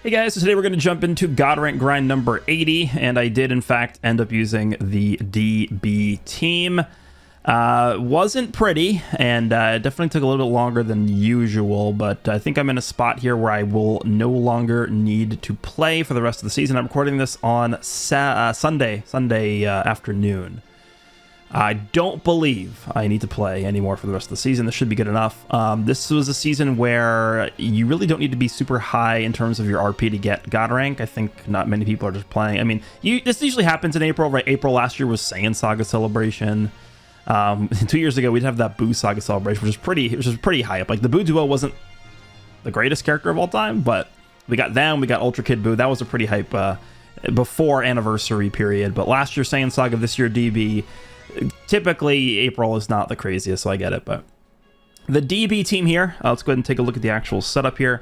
Hey guys, so today we're going to jump into God Rank grind number 80, and I did in fact end up using the DB team. Wasn't pretty, and it definitely took a little bit longer than usual, but I think I'm in a spot here where I will no longer need to play for the rest of the season. I'm recording this on Sunday afternoon. I don't believe I need to play anymore for the rest of the season. This should be good enough. This was a season where you really don't need to be super high in terms of your RP to get God rank. I think not many people are just playing. I mean, this usually happens in April, right? April last year was Saiyan Saga Celebration. 2 years ago, we'd have that Buu Saga Celebration, which was pretty high up. Like, the Buu Duo wasn't the greatest character of all time, but we got them, we got Ultra Kid Buu. That was a pretty hype before anniversary period. But last year, Saiyan Saga, this year, DB. Typically, April is not the craziest, so I get it. But the DB team here, let's go ahead and take a look at the actual setup here.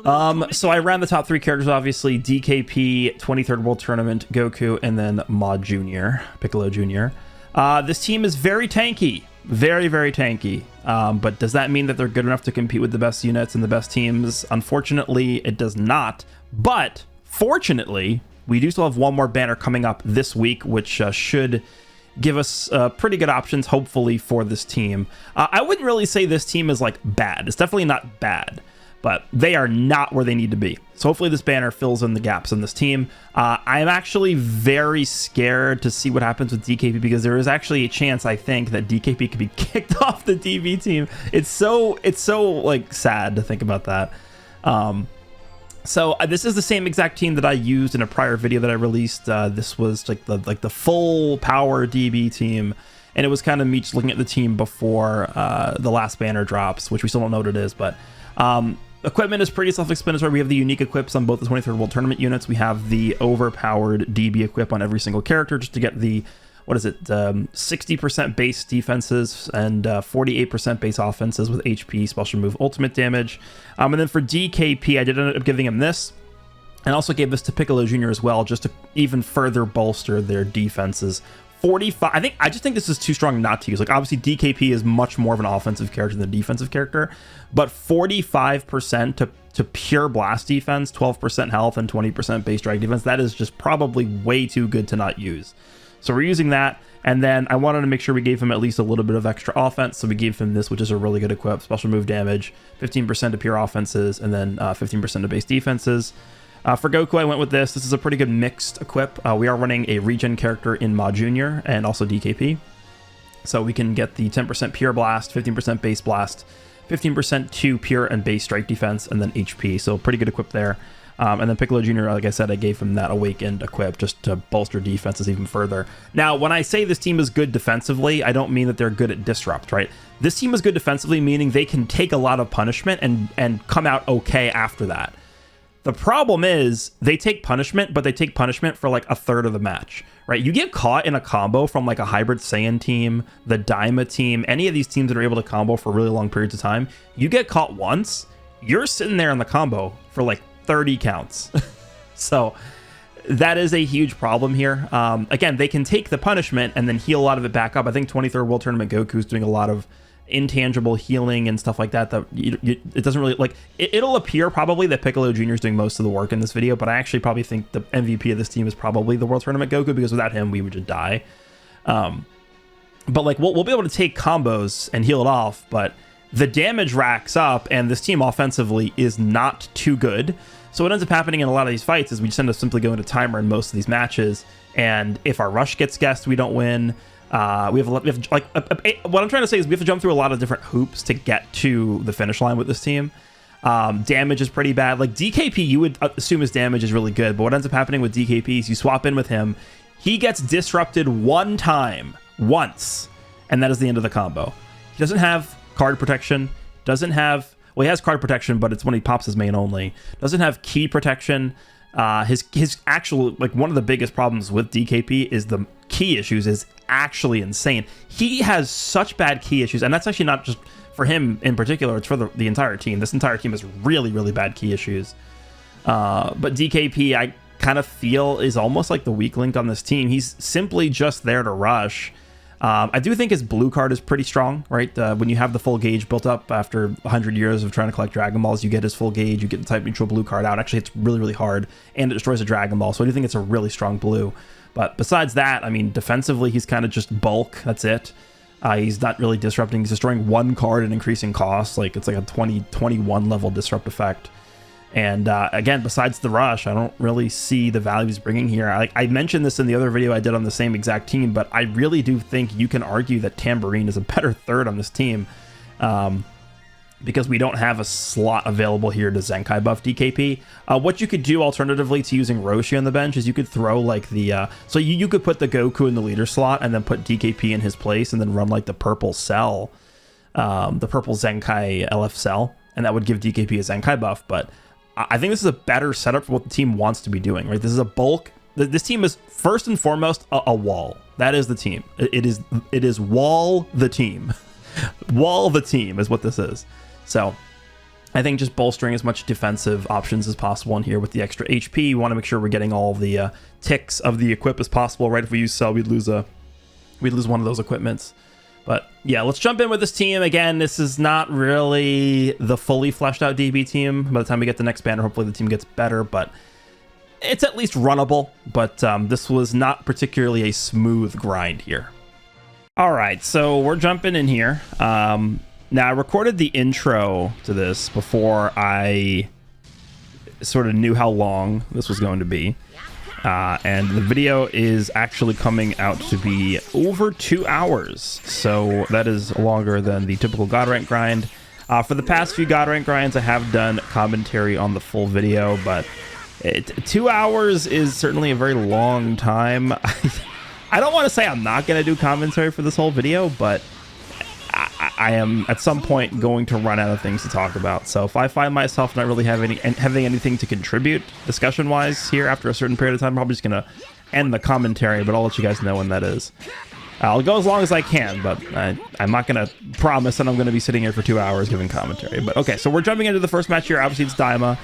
So I ran the top three characters, obviously, DKP, 23rd World Tournament, Goku, and then Ma Jr., Piccolo Jr. This team is very tanky, very, very tanky. But does that mean that they're good enough to compete with the best units and the best teams? Unfortunately, it does not. But fortunately, we do still have one more banner coming up this week, which should give us pretty good options, hopefully, for this team. I wouldn't really say this team is, like, bad. It's definitely not bad, but they are not where they need to be. So hopefully this banner fills in the gaps in this team. I'm actually very scared to see what happens with DKP, because there is actually a chance, I think, that DKP could be kicked off the DB team. It's so like, sad to think about that. So this is the same exact team that I used in a prior video that I released. This was like the full power DB team, and it was kind of me just looking at the team before the last banner drops, which we still don't know what it is. But equipment is pretty self-explanatory. We have the unique equips on both the 23rd World Tournament units. We have the overpowered DB equip on every single character, just to get the 60% base defenses and 48% base offenses with HP, special move, ultimate damage. And then for DKP, I did end up giving him this, and also gave this to Piccolo Jr. as well, just to even further bolster their defenses. 45. I just think this is too strong not to use. Like, obviously DKP is much more of an offensive character than a defensive character, but 45% to pure blast defense, 12% health, and 20% base drag defense, that is just probably way too good to not use. So we're using that, and then I wanted to make sure we gave him at least a little bit of extra offense, so we gave him this, which is a really good equip. Special move damage, 15% to pure offenses, and then 15% to base defenses. For Goku, I went with this. This is a pretty good mixed equip. We are running a regen character in Ma Jr. and also DKP. So we can get the 10% pure blast, 15% base blast, 15% to pure and base strike defense, and then HP. So pretty good equip there. And then Piccolo Jr., like I said, I gave him that awakened equip just to bolster defenses even further. Now, when I say this team is good defensively, I don't mean that they're good at disrupt, right? This team is good defensively, meaning they can take a lot of punishment and come out okay after that. The problem is they take punishment, but they take punishment for like a third of the match, right? You get caught in a combo from like a Hybrid Saiyan team, the Daima team, any of these teams that are able to combo for really long periods of time. You get caught once, you're sitting there in the combo for like 30 counts. So that is a huge problem here. Again, they can take the punishment and then heal a lot of it back up. I think 23rd World Tournament Goku's doing a lot of intangible healing and stuff like that, it doesn't really, like, it'll appear probably that Piccolo Jr. is doing most of the work in this video, but I actually probably think the MVP of this team is probably the World Tournament Goku, because without him we would just die. But like, we'll be able to take combos and heal it off, but the damage racks up, and this team offensively is not too good. So what ends up happening in a lot of these fights is we just end up simply going to timer in most of these matches, and if our rush gets guessed, we don't win. What I'm trying to say is we have to jump through a lot of different hoops to get to the finish line with this team. Damage is pretty bad. Like, DKP, you would assume his damage is really good, but what ends up happening with DKP is you swap in with him, he gets disrupted one time, once, and that is the end of the combo. He doesn't have card protection, doesn't have... Well, he has card protection, but it's when he pops his main only. Doesn't have key protection. His actual, like, one of the biggest problems with DKP is the key issues is actually insane. He has such bad key issues, and that's actually not just for him in particular, it's for the entire team. This entire team has really, really bad key issues. But DKP, I kind of feel, is almost like the weak link on this team. He's simply just there to rush. I do think his blue card is pretty strong, right? When you have the full gauge built up after 100 years of trying to collect Dragon Balls, you get his full gauge, you get the type neutral blue card out. Actually, it's really, really hard, and it destroys a Dragon Ball, so I do think it's a really strong blue. But besides that, I mean, defensively, he's kind of just bulk. That's it. He's not really disrupting. He's destroying one card and increasing costs. Like, it's like a 21 level disrupt effect. And again, besides the rush, I don't really see the value he's bringing here. I mentioned this in the other video I did on the same exact team, but I really do think you can argue that Tambourine is a better third on this team, because we don't have a slot available here to Zenkai buff DKP. What you could do alternatively to using Roshi on the bench is you could throw like the... so you could put the Goku in the leader slot and then put DKP in his place and then run like the purple cell, the purple Zenkai LF cell, and that would give DKP a Zenkai buff, but... I think this is a better setup for what the team wants to be doing, right? This is a bulk. This team is first and foremost a wall. That is the team. It is wall the team. Wall the team is what this is. So I think just bolstering as much defensive options as possible in here with the extra HP. We want to make sure we're getting all the ticks of the equip as possible, right? If we use Cell, we'd lose one of those equipments. But yeah, let's jump in with this team. Again, this is not really the fully fleshed out DB team. By the time we get the next banner, hopefully the team gets better, but it's at least runnable. But this was not particularly a smooth grind here. All right, so we're jumping in here. Now, I recorded the intro to this before I sort of knew how long this was going to be. And the video is actually coming out to be over 2 hours, so that is longer than the typical God Rank grind. For the past few God Rank grinds, I have done commentary on the full video, but 2 hours is certainly a very long time. I don't want to say I'm not going to do commentary for this whole video, but I am at some point going to run out of things to talk about. So if I find myself not really having anything to contribute discussion wise here after a certain period of time, I'm probably just going to end the commentary, but I'll let you guys know when that is. I'll go as long as I can, but I'm not going to promise that I'm going to be sitting here for 2 hours giving commentary. But okay, so we're jumping into the first match here. Obviously, it's Daima.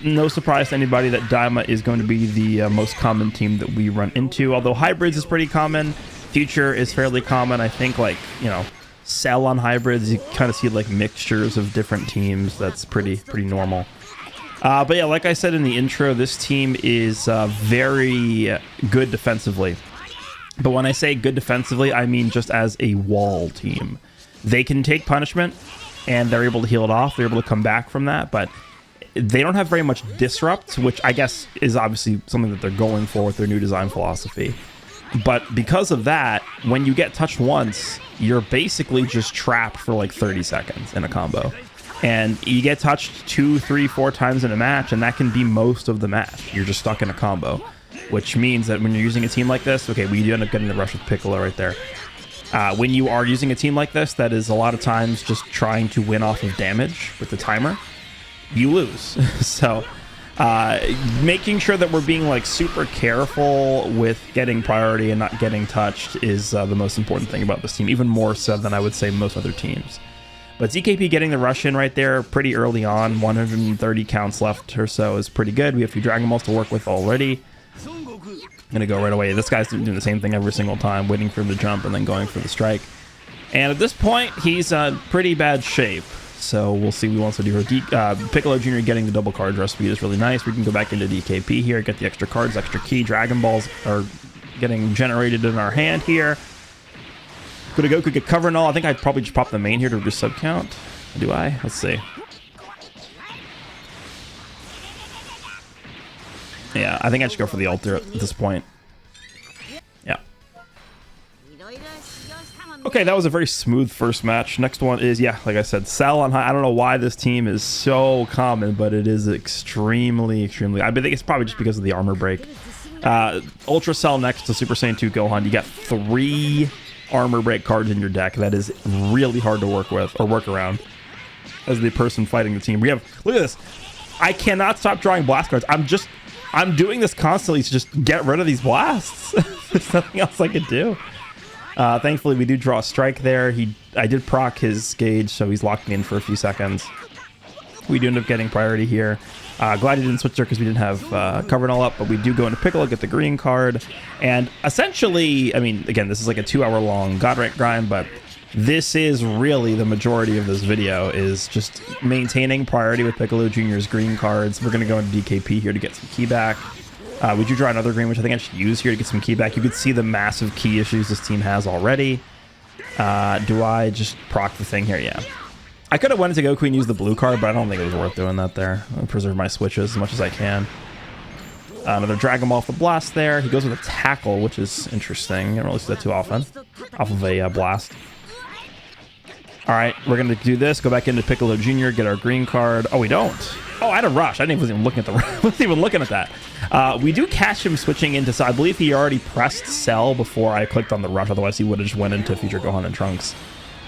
No surprise to anybody that Daima is going to be the most common team that we run into, although Hybrids is pretty common. Future is fairly common. I think, like, you know, Cell on Hybrids, you kind of see like mixtures of different teams. That's pretty normal. But yeah, like I said in the intro, this team is very good defensively. But when I say good defensively, I mean just as a wall team. They can take punishment and they're able to heal it off. They're able to come back from that, but they don't have very much disrupt, which I guess is obviously something that they're going for with their new design philosophy. But because of that, when you get touched once, you're basically just trapped for like 30 seconds in a combo. And you get touched 2, 3, 4 times in a match, and that can be most of the match. You're just stuck in a combo, which means that when you're using a team like this, okay, we do end up getting the rush with Piccolo right there. When you are using a team like this, that is a lot of times just trying to win off of damage with the timer, you lose. So making sure that we're being like super careful with getting priority and not getting touched is the most important thing about this team, even more so than I would say most other teams. But ZKP getting the rush in right there pretty early on, 130 counts left or so is pretty good. We have a few Dragon Balls to work with already. I'm gonna go right away. This guy's doing the same thing every single time, waiting for him to jump and then going for the strike. And at this point, he's in pretty bad shape. So we'll see what he wants to do here. Piccolo Jr. getting the double card draw speed is really nice. We can go back into DKP here, get the extra cards, extra key. Dragon Balls are getting generated in our hand here. Could Goku get cover and all? I think I'd probably just pop the main here to reduce sub count. Do I? Let's see. Yeah, I think I should go for the altar at this point. Yeah. Okay, that was a very smooth first match. Next one is, yeah, like I said, Cell on high. I don't know why this team is so common, but it is extremely... I think it's probably just because of the armor break. Ultra Cell next to Super Saiyan 2 Gohan. You got 3 armor break cards in your deck. That is really hard to work with or work around as the person fighting the team. We have... Look at this. I cannot stop drawing blast cards. I'm doing this constantly to just get rid of these blasts. There's nothing else I could do. Thankfully, we do draw a strike there. I did proc his gauge, so he's locking in for a few seconds. We do end up getting priority here. Glad he didn't switch there because we didn't have covered all up, but we do go into Piccolo, get the green card, and essentially, I mean, again, this is like a 2-hour-long God rank grind, but this is really the majority of this video is just maintaining priority with Piccolo Jr.'s green cards. We're going to go into DKP here to get some key back. We do draw another green, which I think I should use here to get some key back. You can see the massive key issues this team has already. Do I just proc the thing here? Yeah. I could have went into Goku and used the blue card, but I don't think it was worth doing that there. I'll preserve my switches as much as I can. Another Dragon Ball off the blast there. He goes with a tackle, which is interesting. I don't really see that too often. Off of a blast. All right, we're going to do this. Go back into Piccolo Jr., get our green card. Oh, we don't. Oh, I had a rush. I wasn't even looking at the wasn't even looking at that. We do catch him switching into, so I believe he already pressed Cell before I clicked on the rush. Otherwise, he would have just went into Future Gohan and Trunks.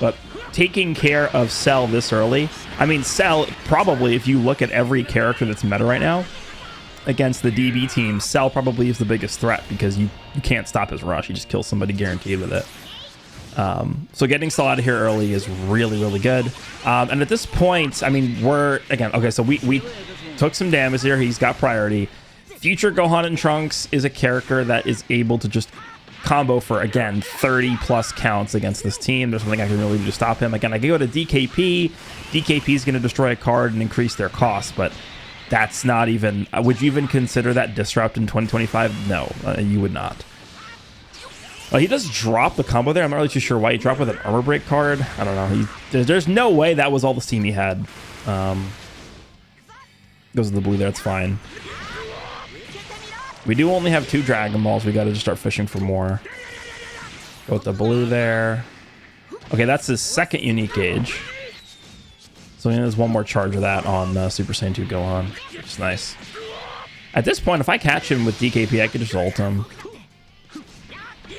But taking care of Cell this early, I mean, Cell probably, if you look at every character that's meta right now against the DB team, Cell probably is the biggest threat because you can't stop his rush. He just kills somebody guaranteed with it. So getting Cell out of here early is really, really good. And at this point, I mean, we're, again, okay, so we took some damage here. He's got priority. Future Gohan and Trunks is a character that is able to just combo for, again, 30 plus counts against this team. There's nothing I can really do to stop him. Again, I can go to DKP. DKP is going to destroy a card and increase their cost, but that's not even, would you even consider that disrupt in 2025? No, you would not. He does drop the combo there. I'm not really too sure why he dropped with an armor break card. I don't know. There's no way that was all the steam he had. Goes to the blue there. It's fine. We do only have 2 Dragon Balls. We got to just start fishing for more. Go with the blue there. Okay, that's his second unique gauge. So there's one more charge of that on Super Saiyan 2 Gohan. Which is nice. At this point, if I catch him with DKP, I could just ult him.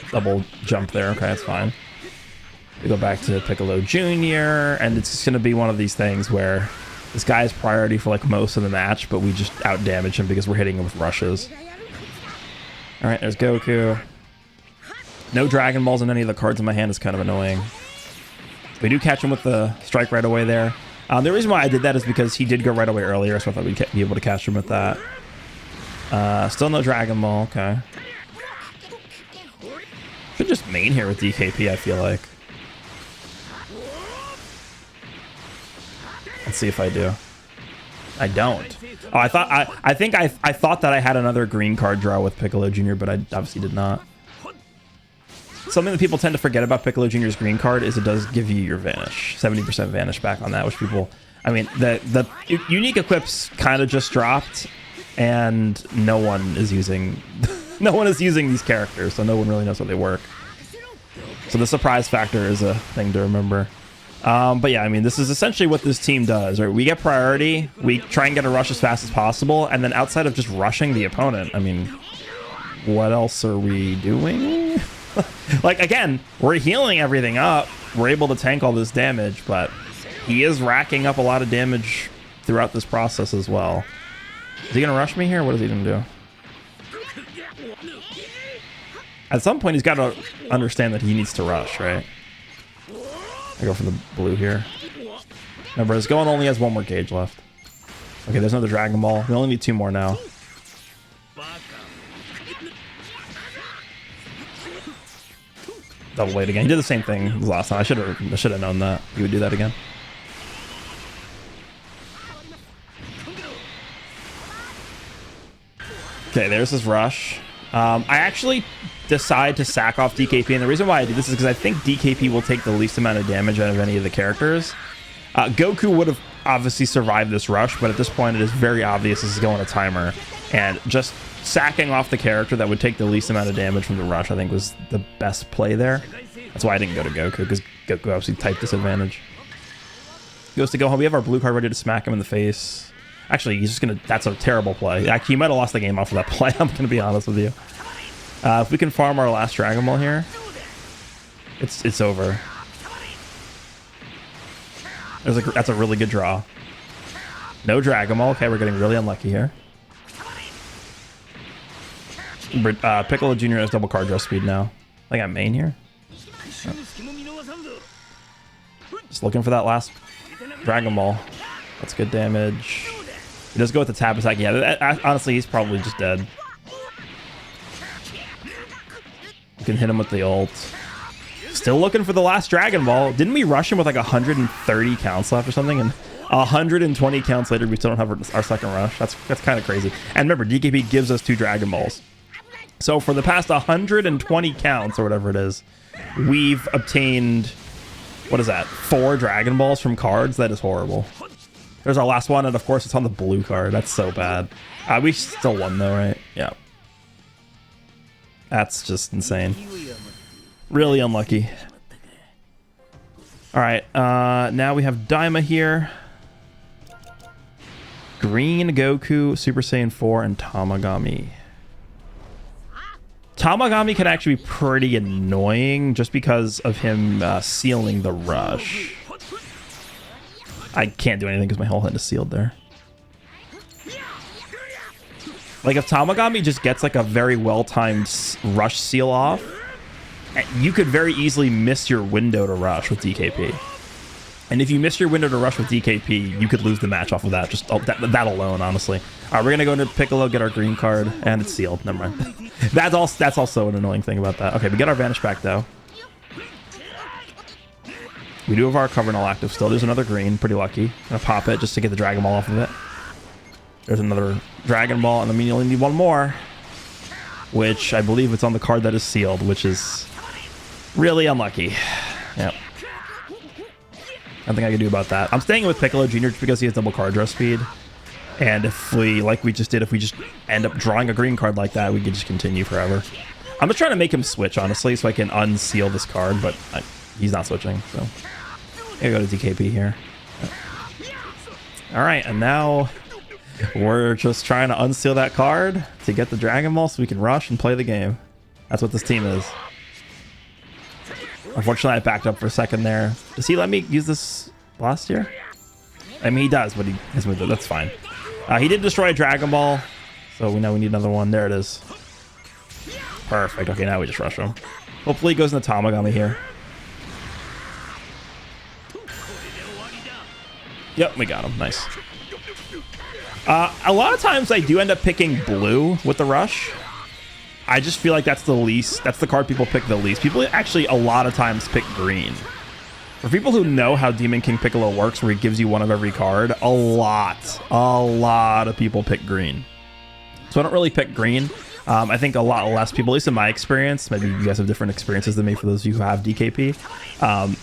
Double jump there. Okay, that's fine. We go back to Piccolo Jr. And it's just going to be one of these things where this guy is priority for like most of the match, but we just out damage him because we're hitting him with rushes. All right, there's Goku. No Dragon Balls in any of the cards in my hand is kind of annoying. We do catch him with the strike right away there. The reason why I did that is because he did go right away earlier, so I thought we'd be able to catch him with that. Still no Dragon Ball. Okay. Should just main here with DKP, I feel like. Let's see if I do. I don't. Oh, I thought that I had another green card draw with Piccolo Jr., but I obviously did not. Something that people tend to forget about Piccolo Jr.'s green card is it does give you your Vanish. 70% Vanish back on that, which people... I mean, the unique equips kind of just dropped, and no one is using... no one is using these characters, so no one really knows how they work. So the surprise factor is a thing to remember. But yeah, I mean, this is essentially what this team does. Right? We get priority, we try and get a rush as fast as possible, and then outside of just rushing the opponent, I mean, what else are we doing? Like, again, we're healing everything up. We're able to tank all this damage, but he is racking up a lot of damage throughout this process as well. Is he going to rush me here? What is he going to do? At some point, he's got to understand that he needs to rush, right? I go for the blue here. Remember, his Gohan only has 1 more gauge left. Okay, there's another Dragon Ball. We only need 2 more now. Double blade again. He did the same thing last time. I should have known that he would do that again. Okay, there's his rush. I actually decide to sack off DKP, and the reason why I do this is because I think DKP will take the least amount of damage out of any of the characters. Goku would have obviously survived this rush, but at this point it is very obvious this is going a timer, and just sacking off the character that would take the least amount of damage from the rush I think was the best play there. That's why I didn't go to Goku, because Goku obviously type disadvantage. Goes to Gohan. We have our blue card ready to smack him in the face. Actually, he's just gonna... That's a terrible play. Actually, he might have lost the game off of that play. I'm gonna be honest with you. If we can farm our last Dragon Ball here, it's over. That's a really good draw. No Dragon Ball. Okay, we're getting really unlucky here. Piccolo Jr. has double card draw speed now. I got main here. Oh. Just looking for that last Dragon Ball. That's good damage. He does go with the tap attack. Yeah, honestly, he's probably just dead. You can hit him with the ult. Still looking for the last Dragon Ball. Didn't we rush him with like 130 counts left or something? And 120 counts later, we still don't have our second rush. That's kind of crazy. And remember, DKP gives us 2 Dragon Balls. So for the past 120 counts or whatever it is, we've obtained, what is that, 4 Dragon Balls from cards? That is horrible. There's our last one, and of course it's on the blue card. That's so bad. We still won though, right? Yeah. That's just insane. Really unlucky. All right, now we have Daima here. Green Goku, Super Saiyan 4, and Tamagami. Tamagami can actually be pretty annoying just because of him sealing the rush. I can't do anything because my whole head is sealed there. Like if Tamagami just gets like a very well-timed rush seal off, you could very easily miss your window to rush with DKP. And if you miss your window to rush with DKP, you could lose the match off of that. Just that alone, honestly. All right, we're gonna go into Piccolo, get our green card, and it's sealed. Never mind. That's also an annoying thing about that. Okay, we get our Vanish back though. We do have our Cover Null active still. There's another green, pretty lucky. Gonna pop it just to get the Dragon Ball off of it. There's another Dragon Ball, and then we only need one more, which I believe it's on the card that is sealed, which is really unlucky. Yep. Nothing I can do about that. I'm staying with Piccolo Jr. just because he has double card draw speed. And if we, like we just did, if we just end up drawing a green card like that, we could just continue forever. I'm just trying to make him switch, honestly, so I can unseal this card, but he's not switching, so. I'm gonna go to DKP here. All right, and now we're just trying to unseal that card to get the Dragon Ball so we can rush and play the game. That's what this team is. Unfortunately, I backed up for a second there. Does he let me use this last year? I mean, he does, but that's fine. He did destroy a Dragon Ball, so we know we need another one. There it is. Perfect. Okay, now we just rush him. Hopefully he goes into Tamagami here. Yep, we got him. Nice. A lot of times I do end up picking blue with the rush. I just feel like that's the card people pick the least. People actually a lot of times pick green. For people who know how Demon King Piccolo works, where he gives you one of every card, a lot of people pick green. So I don't really pick green. I think a lot less people, at least in my experience, maybe you guys have different experiences than me for those of you who have DKP.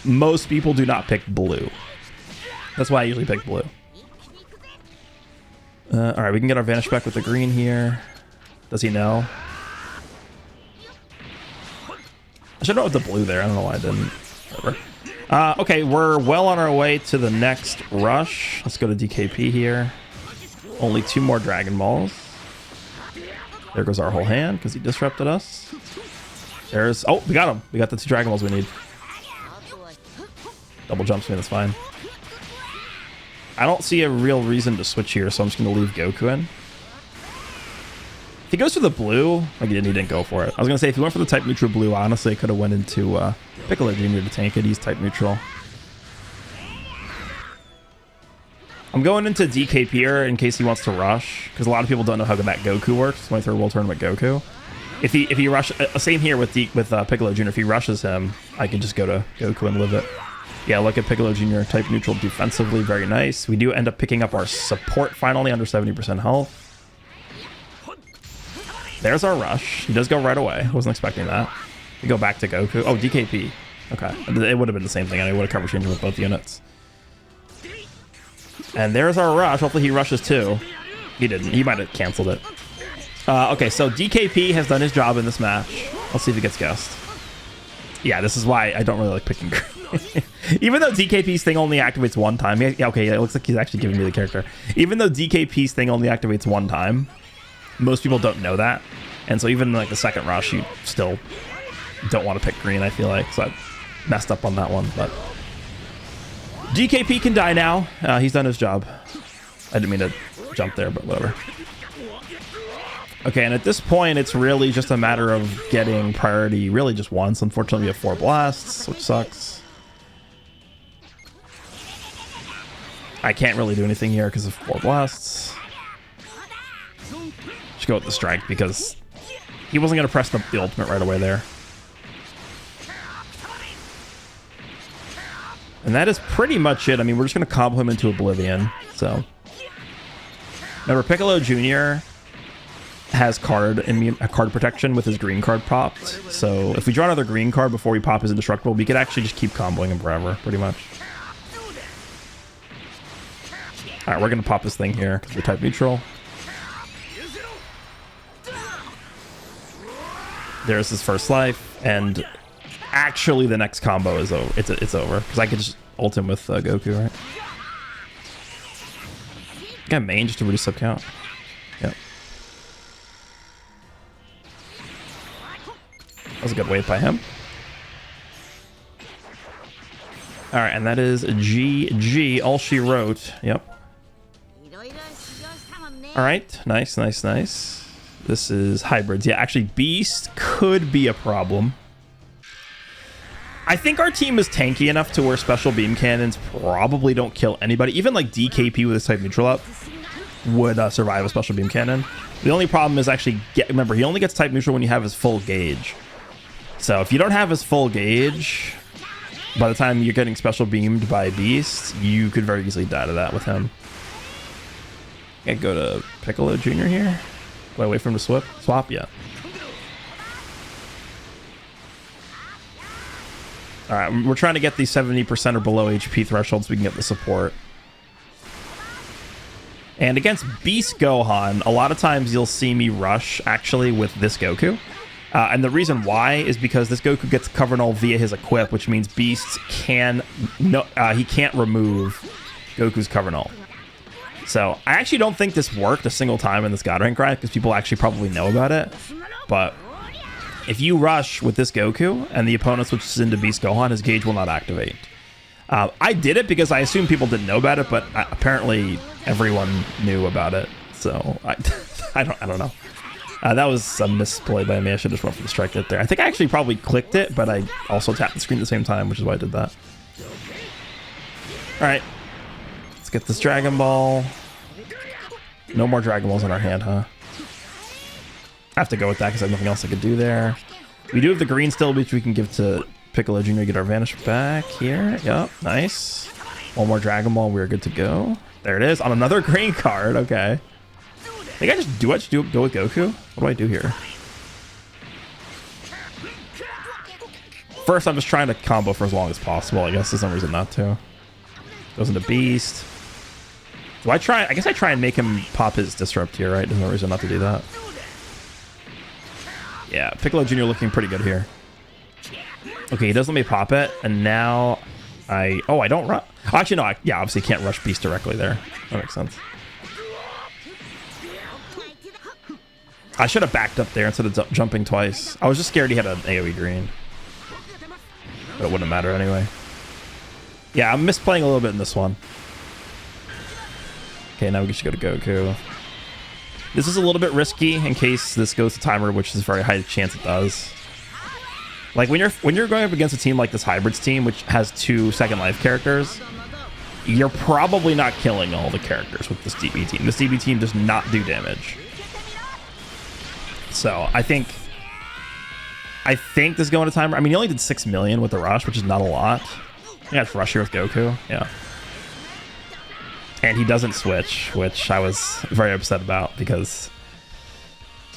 Most people do not pick blue. That's why I usually pick blue. All right, we can get our Vanish back with the green here. Does he know? I should know with the blue there. I don't know why I didn't. Whatever. Okay, we're well on our way to the next rush. Let's go to DKP here. Only 2 more Dragon Balls. There goes our whole hand because he disrupted us. There's... Oh, we got him. We got the 2 Dragon Balls we need. Double jumps me, that's fine. I don't see a real reason to switch here, so I'm just going to leave Goku in. If he goes for the blue, like he didn't go for it. I was going to say, if he went for the type neutral blue, honestly, it could have went into Piccolo Jr. to tank it. He's type neutral. I'm going into DKP here in case he wants to rush, because a lot of people don't know how that Goku works. It's my third world tournament Goku. If he rush, same here with Piccolo Jr. If he rushes him, I can just go to Goku and live it. Yeah, look at Piccolo Jr. type neutral defensively, very nice. We do end up picking up our support finally under 70% health. There's our rush. He does go right away. Wasn't expecting that. We go back to Goku. Oh, DKP. Okay. It would have been the same thing. I would have cover changed with both units. And there's our rush. Hopefully he rushes too. He didn't. He might have canceled it. Okay, so DKP has done his job in this match. Let's see if he gets guessed. Yeah, this is why I don't really like picking green. Even though DKP's thing only activates one time. Okay, it looks like he's actually giving me the character. Even though DKP's thing only activates one time, most people don't know that. And so even like the second rush, you still don't want to pick green, I feel like. So I messed up on that one. But DKP can die now. He's done his job. I didn't mean to jump there, but whatever. Okay, and at this point, it's really just a matter of getting priority really just once. Unfortunately, we have 4 blasts, which sucks. I can't really do anything here because of 4 blasts. Just go with the strike because he wasn't going to press the ultimate right away there. And that is pretty much it. I mean, we're just going to combo him into oblivion. So remember, Piccolo Jr. has card protection with his green card popped. So if we draw another green card before we pop his indestructible, we could actually just keep comboing him forever, pretty much. All right, we're going to pop this thing here because we're type neutral. There's his first life, and actually the next combo is over. It's over because I could just ult him with Goku, right? Got main just to reduce sub count. Yep. That was a good wave by him. All right, and that is GG. All she wrote. Yep. All right, nice, nice, nice. This is hybrids. Yeah, actually, Beast could be a problem. I think our team is tanky enough to where special beam cannons probably don't kill anybody. Even like DKP with his type neutral up would survive a special beam cannon. The only problem is actually, remember, he only gets type neutral when you have his full gauge. So if you don't have his full gauge, by the time you're getting special beamed by Beast, you could very easily die to that with him. I go to Piccolo Jr. here. Do I wait for him to swap? Yeah. All right, we're trying to get these 70% or below HP thresholds so we can get the support. And against Beast Gohan, a lot of times you'll see me rush actually with this Goku. And the reason why is because this Goku gets cover null via his equip, which means Beast can't remove Goku's cover null. So I actually don't think this worked a single time in this God Rank grind because people actually probably know about it. But if you rush with this Goku and the opponent switches into Beast Gohan, his gauge will not activate. I did it because I assumed people didn't know about it, but apparently everyone knew about it. So I don't know. That was a misplay by me. I should have just went for the strike hit there. I think I actually probably clicked it, but I also tapped the screen at the same time, which is why I did that. All right. Let's get this Dragon Ball. No more Dragon Balls in our hand, huh? I have to go with that because I have nothing else I could do there. We do have the green still, which we can give to Piccolo Jr. to get our Vanish back here. Yep, nice. One more Dragon Ball. We're good to go. There it is on another green card. Okay. I think I just go with Goku. What do I do here? First, I'm just trying to combo for as long as possible. I guess there's no reason not to. Goes into Beast. Do I try? I guess I try and make him pop his Disrupt here, right? There's no reason not to do that. Yeah, Piccolo Jr. looking pretty good here. Okay, he does let me pop it, and now I don't rush. Actually, no, yeah, obviously can't rush Beast directly there. That makes sense. I should have backed up there instead of jumping twice. I was just scared he had an AoE green. But it wouldn't matter anyway. Yeah, I'm misplaying a little bit in this one. Okay, now we should go to Goku. This is a little bit risky in case this goes to timer, which is a very high chance it does. Like when you're going up against a team like this Hybrids team, which has 2 second life characters, you're probably not killing all the characters with this DB team. This DB team does not do damage. So I think this is going to timer. I mean, he only did 6 million with the rush, which is not a lot. Yeah, it's rush here with Goku. Yeah. And he doesn't switch, which I was very upset about because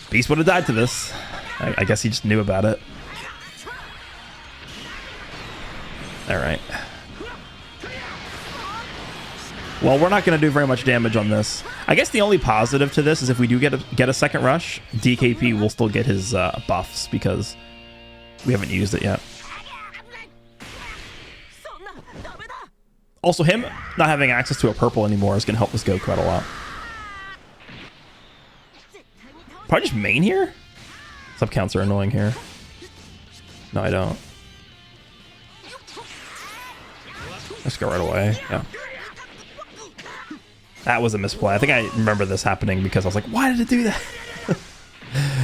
Beast would have died to this. I guess he just knew about it. All right. Well, we're not going to do very much damage on this. I guess the only positive to this is if we do get a second rush, DKP will still get his buffs because we haven't used it yet. Also, him not having access to a purple anymore is going to help us go quite a lot. Probably just main here? Sub counts are annoying here. No, I don't. Let's go right away. Yeah. That was a misplay. I think I remember this happening because I was like, why did it do that?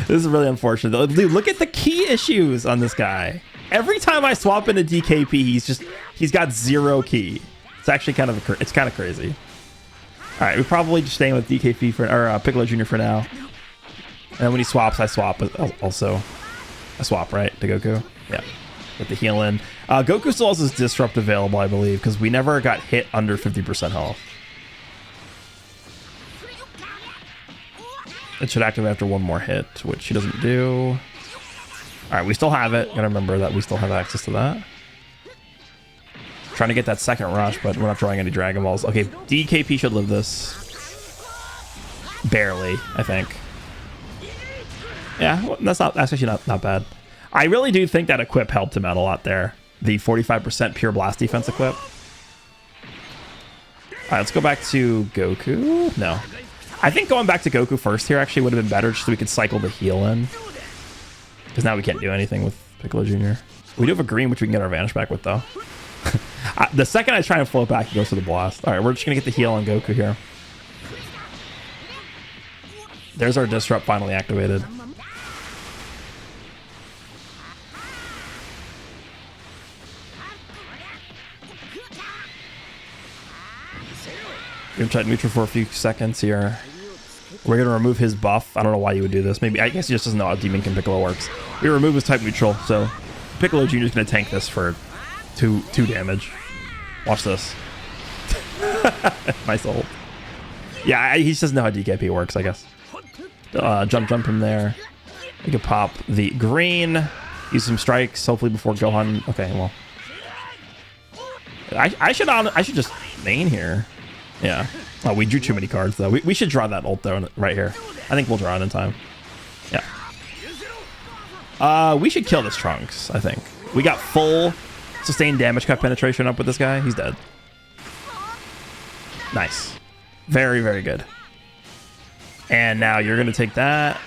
This is really unfortunate. Dude, look at the key issues on this guy. Every time I swap into DKP, he's got 0 key. It's actually kind of crazy. All right, we're probably just staying with DKP or Piccolo Jr. for now. And then when he swaps, I swap also. I swap, right, to Goku? Yeah. Get the heal in. Goku still has his Disrupt available, I believe, because we never got hit under 50% health. It should activate after one more hit, which he doesn't do. Alright, we still have it. Gotta remember that we still have access to that. Trying to get that second rush, but we're not drawing any Dragon Balls. Okay, DKP should live this. Barely, I think. Yeah, well, that's actually not bad. I really do think that equip helped him out a lot there. The 45% pure blast defense equip. Alright, let's go back to Goku. No. I think going back to Goku first here actually would have been better just so we could cycle the heal in. Because now we can't do anything with Piccolo Jr. We do have a green, which we can get our Vanish back with, though. The second I try and float back, he goes for the blast. Alright, we're just going to get the heal on Goku here. There's our Disrupt finally activated. We're going to try neutral for a few seconds here. We're going to remove his buff. I don't know why you would do this. Maybe, I guess he just doesn't know how Demon King Piccolo works. We remove his type neutral, so Piccolo Jr. is going to tank this for two damage. Watch this. Nice ult. Yeah, he just doesn't know how DKP works, I guess. Jump from there. We could pop the green. Use some strikes, hopefully before Gohan. Okay, well. I should just main here. Yeah. Oh, we drew too many cards, though. We should draw that ult, though, right here. I think we'll draw it in time. Yeah. We should kill this Trunks, I think. We got full sustained damage cut penetration up with this guy. He's dead. Nice. Very, very good. And now you're going to take that.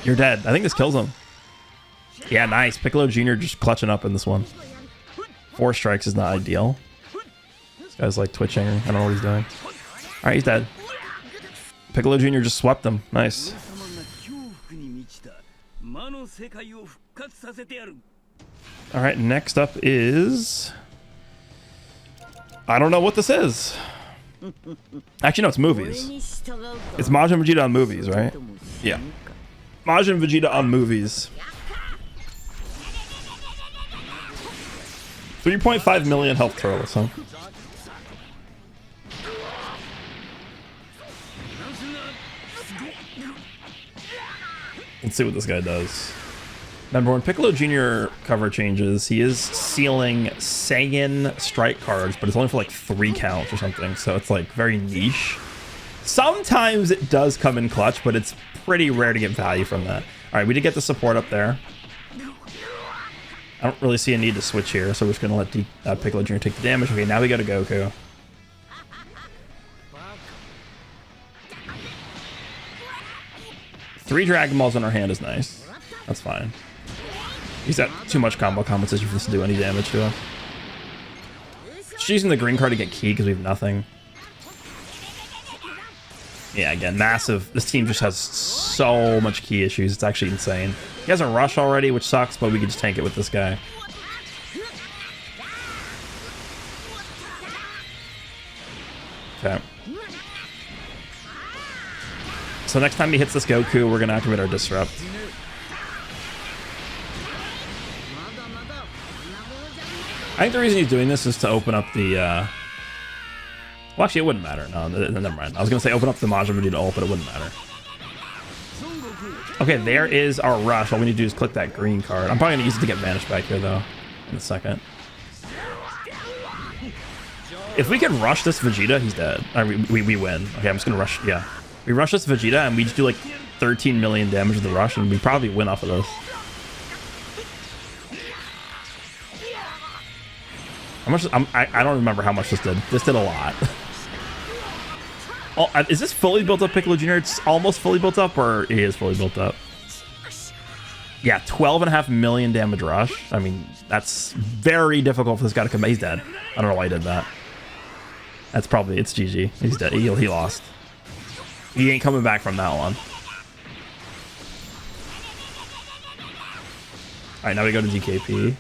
You're dead. I think this kills him. Yeah, nice. Piccolo Jr. just clutching up in this one. 4 strikes is not ideal. This guy's like twitching. I don't know what he's doing. All right, he's dead. Piccolo Jr. just swept him. Nice. All right, next up is... I don't know what this is. Actually, no, it's movies. It's Majin Vegeta on movies, right? Yeah. Majin Vegeta on movies. 3.5 million health Turles, huh? Let's see what this guy does. Remember, when Piccolo Jr. cover changes, he is sealing Saiyan strike cards, but it's only for like 3 counts or something, so it's like very niche. Sometimes it does come in clutch, but it's pretty rare to get value from that. All right, we did get the support up there. I don't really see a need to switch here, so we're just going to let Piccolo Jr. take the damage. Okay, now we go to Goku. Three Dragon Balls in our hand is nice. That's fine. He's got too much combo competition for this to do any damage to him. Just using the green card to get key because we have nothing. Yeah, again, massive. This team just has so much key issues. It's actually insane. He has a rush already, which sucks, but we can just tank it with this guy. Okay. So next time he hits this Goku, we're going to activate our Disrupt. I think the reason he's doing this is to open up the... Well, actually, it wouldn't matter. No, never mind. I was going to say open up the Majin Vegeta ult, but it wouldn't matter. Okay, there is our rush. All we need to do is click that green card. I'm probably going to use it to get Vanish back here, though, in a second. If we can rush this Vegeta, he's dead. We win. Okay, I'm just going to rush. Yeah. We rush this Vegeta, and we just do like 13 million damage with the rush, and we probably win off of this. How much? I don't remember how much this did. This did a lot. Oh, is this fully built up Piccolo Jr.? It's almost fully built up, or it is fully built up? Yeah, 12.5 million damage rush. I mean, that's very difficult for this guy to come back. He's dead. I don't know why he did that. That's probably, it's GG. He's dead. He lost. He ain't coming back from that one. All right, now we go to DKP.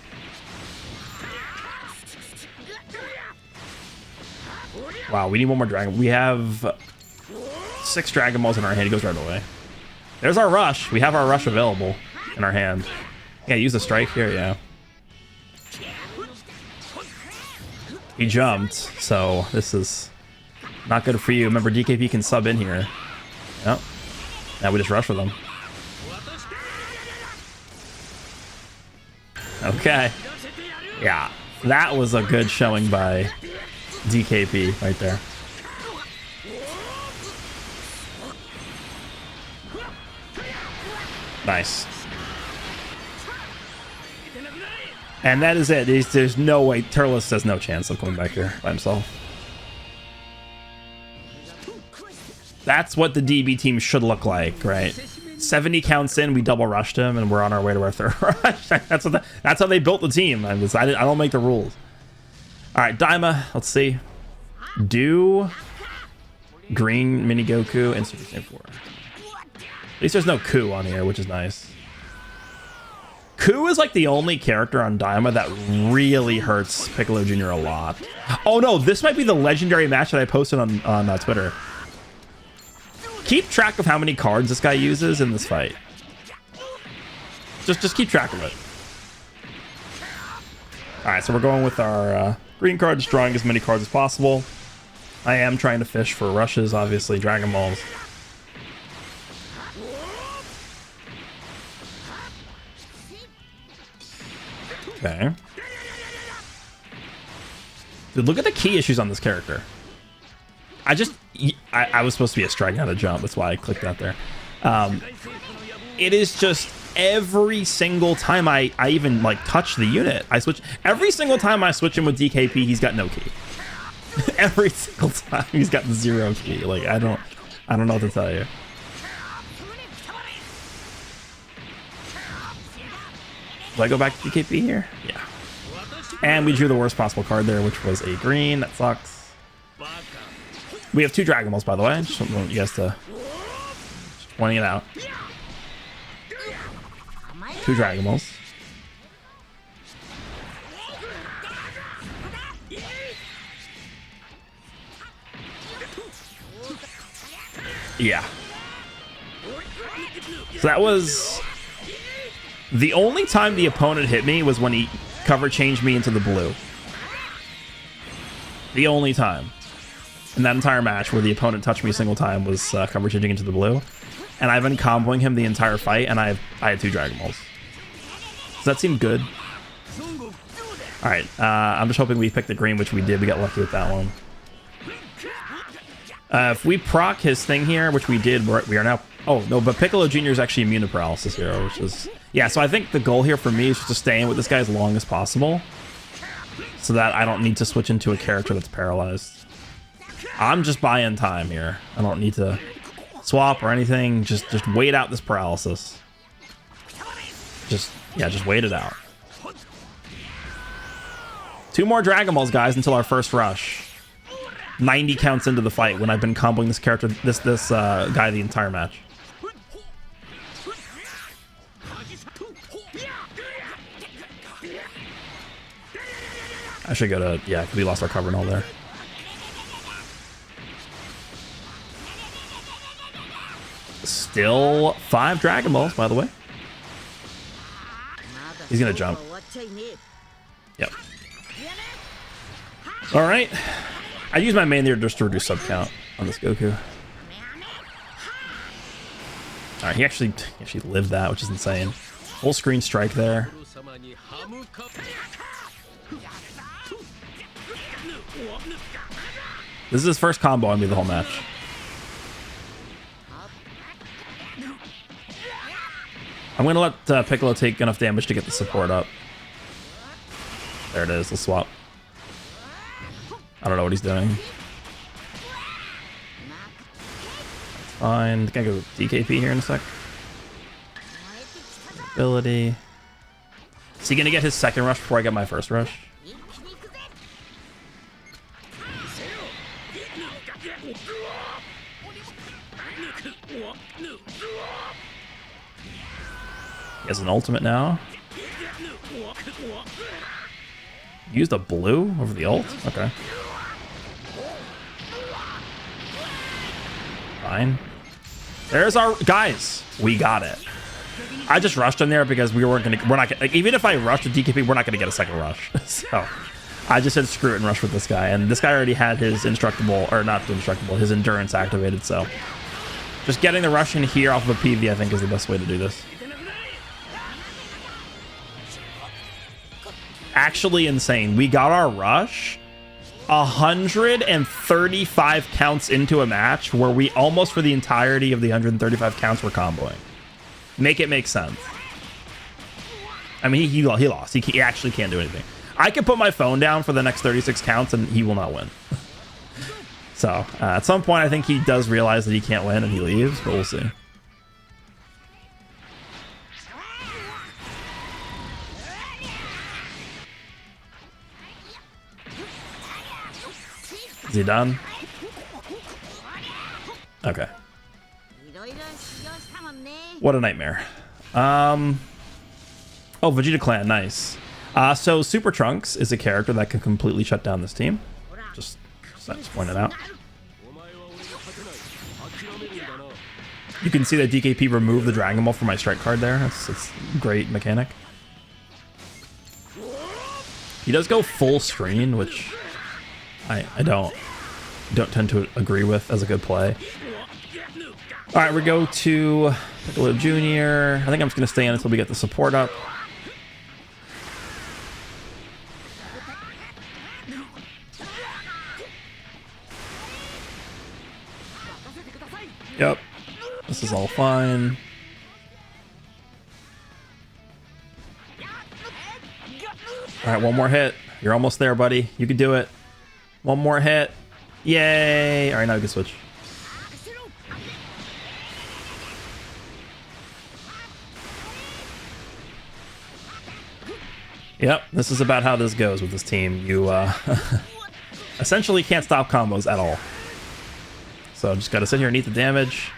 Wow, we need one more Dragon. We have 6 Dragon Balls in our hand. He goes right away. There's our rush. We have our rush available in our hand. Yeah, use the strike here, yeah. He jumped, so this is not good for you. Remember, DKP can sub in here. Yep. Now we just rush with him. Okay. Yeah, that was a good showing by DKP right there. Nice. And that is it. There's no way. Turles has no chance of coming back here by himself. That's what the DB team should look like, right? 70 counts in, we double rushed him, and we're on our way to our third rush. That's how they built the team. I don't make the rules. All right, Daima. Let's see. Do green mini Goku and Super Saiyan 4. At least there's no Ku on here, which is nice. Ku is like the only character on Daima that really hurts Piccolo Jr. a lot. Oh no, this might be the legendary match that I posted on Twitter. Keep track of how many cards this guy uses in this fight. Just keep track of it. All right, so we're going with our green cards, drawing as many cards as possible. I am trying to fish for rushes, obviously, Dragon Balls. Okay. Dude, look at the key issues on this character. I was supposed to be a strike, not a jump. That's why I clicked that there. It is just every single time I even like touch the unit, I switch. Every single time I switch him with DKP, he's got no key. Every single time he's got 0 key. Like I don't know what to tell you. Do I go back to DKP here? Yeah. And we drew the worst possible card there, which was a green. That sucks. We have 2 Dragon Balls, by the way. Just want you guys to pointing it out. 2 Dragon Balls. Yeah. So that was the only time the opponent hit me was when he cover changed me into the blue. The only time. In that entire match where the opponent touched me a single time was cover changing into the blue. And I've been comboing him the entire fight, and I had 2 Dragon Balls. Does that seem good? Alright, I'm just hoping we picked the green, which we did. We got lucky with that one. If we proc his thing here, which we did, we are now... Oh, no, but Piccolo Jr. is actually immune to paralysis here, which is... Yeah, so I think the goal here for me is just to stay in with this guy as long as possible so that I don't need to switch into a character that's paralyzed. I'm just buying time here. I don't need to swap or anything. Just wait out this paralysis. Just wait it out. 2 more Dragon Balls, guys, until our first rush. 90 counts into the fight when I've been comboing this character, this guy the entire match. I should go to, yeah, we lost our cover and all there. Still 5 Dragon Balls, by the way. He's gonna jump. Yep. All right. I use my main there just to reduce sub count on this Goku. All right, he actually lived that, which is insane. Full screen strike there. This is his first combo on me the whole match. I'm gonna let Piccolo take enough damage to get the support up. There it is. Let's swap. I don't know what he's doing. Fine. Can I go DKP here in a sec? Ability. Is he gonna get his second rush before I get my first rush? He has an ultimate now. Used a blue over the ult? Okay. Fine. There's our guys. We got it. I just rushed in there because we're not gonna, like, even if I rushed to DKP, we're not gonna get a second rush. So I just said screw it and rush with this guy. And this guy already had his indestructible, or not indestructible, his endurance activated. So just getting the rush in here off of a PV, I think, is the best way to do this. Actually insane. We got our rush 135 counts into a match where we almost for the entirety of the 135 counts were comboing. Make it make sense. I mean, he lost. He actually can't do anything. I could put my phone down for the next 36 counts and he will not win. So at some point, I think he does realize that he can't win and he leaves, but we'll see. Is he done? Okay. What a nightmare. Oh, Vegeta Clan, nice. So Super Trunks is a character that can completely shut down this team. Just point it out. You can see that DKP removed the Dragon Ball from my strike card there. That's a great mechanic. He does go full screen, which I don't tend to agree with as a good play. All right, we go to Piccolo Jr. I think I'm just going to stay in until we get the support up. Yep, this is all fine. All right, one more hit. You're almost there, buddy. You can do it. One more hit. Yay! All right, now we can switch. Yep, this is about how this goes with this team. You essentially can't stop combos at all. So just got to sit here and eat the damage.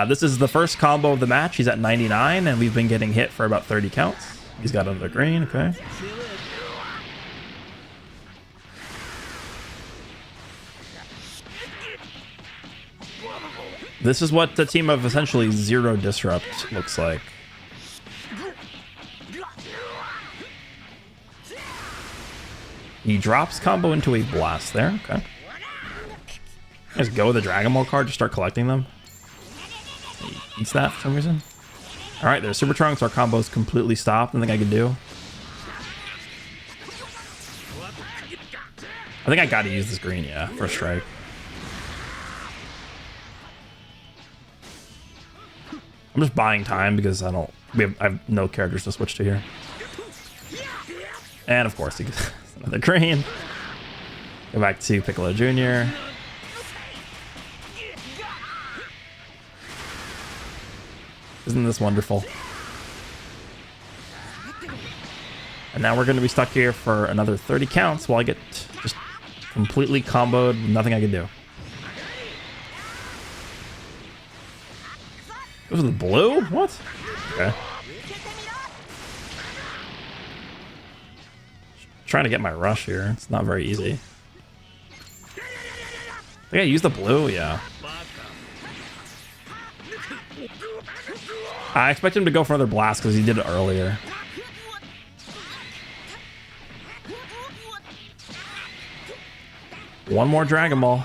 This is the first combo of the match. He's at 99, and we've been getting hit for about 30 counts. He's got another green, okay. This is what the team of essentially zero disrupt looks like. He drops combo into a blast there, okay. Just go with the Dragon Ball card, just start collecting them. He eats that for some reason. Alright, there's Super Trunks, our combo's completely stopped, nothing I can do. I think I gotta use this green, yeah, for a strike. I'm just buying time because I have no characters to switch to here. And of course, he gets another green. Go back to Piccolo Jr. Isn't this wonderful? And now we're going to be stuck here for another 30 counts while I get just completely comboed, nothing I can do. Goes with the blue? What? Okay. Trying to get my rush here. It's not very easy. I think I used the blue, yeah. I expect him to go for another blast because he did it earlier. One more Dragon Ball.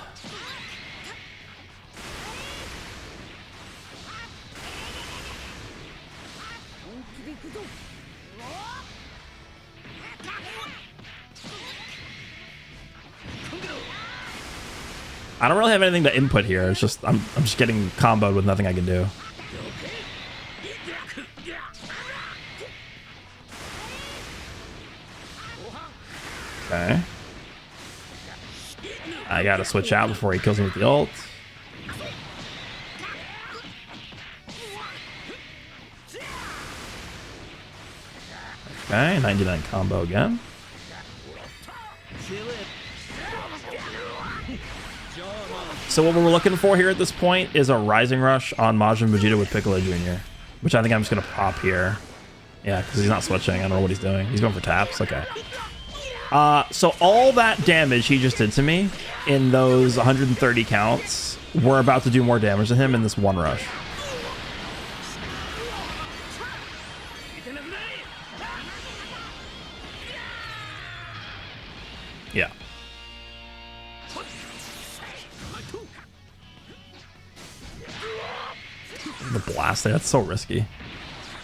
I don't really have anything to input here. It's just I'm just getting comboed with nothing I can do. Okay. I gotta switch out before he kills me with the ult. Okay, 99 combo again. So what we're looking for here at this point is a Rising Rush on Majin Vegeta with Piccolo Jr., which I think I'm just going to pop here. Yeah, because he's not switching. I don't know what he's doing. He's going for taps. Okay. So all that damage he just did to me in those 130 counts, we're about to do more damage to him in this one rush. Yeah. The blast there, that's so risky.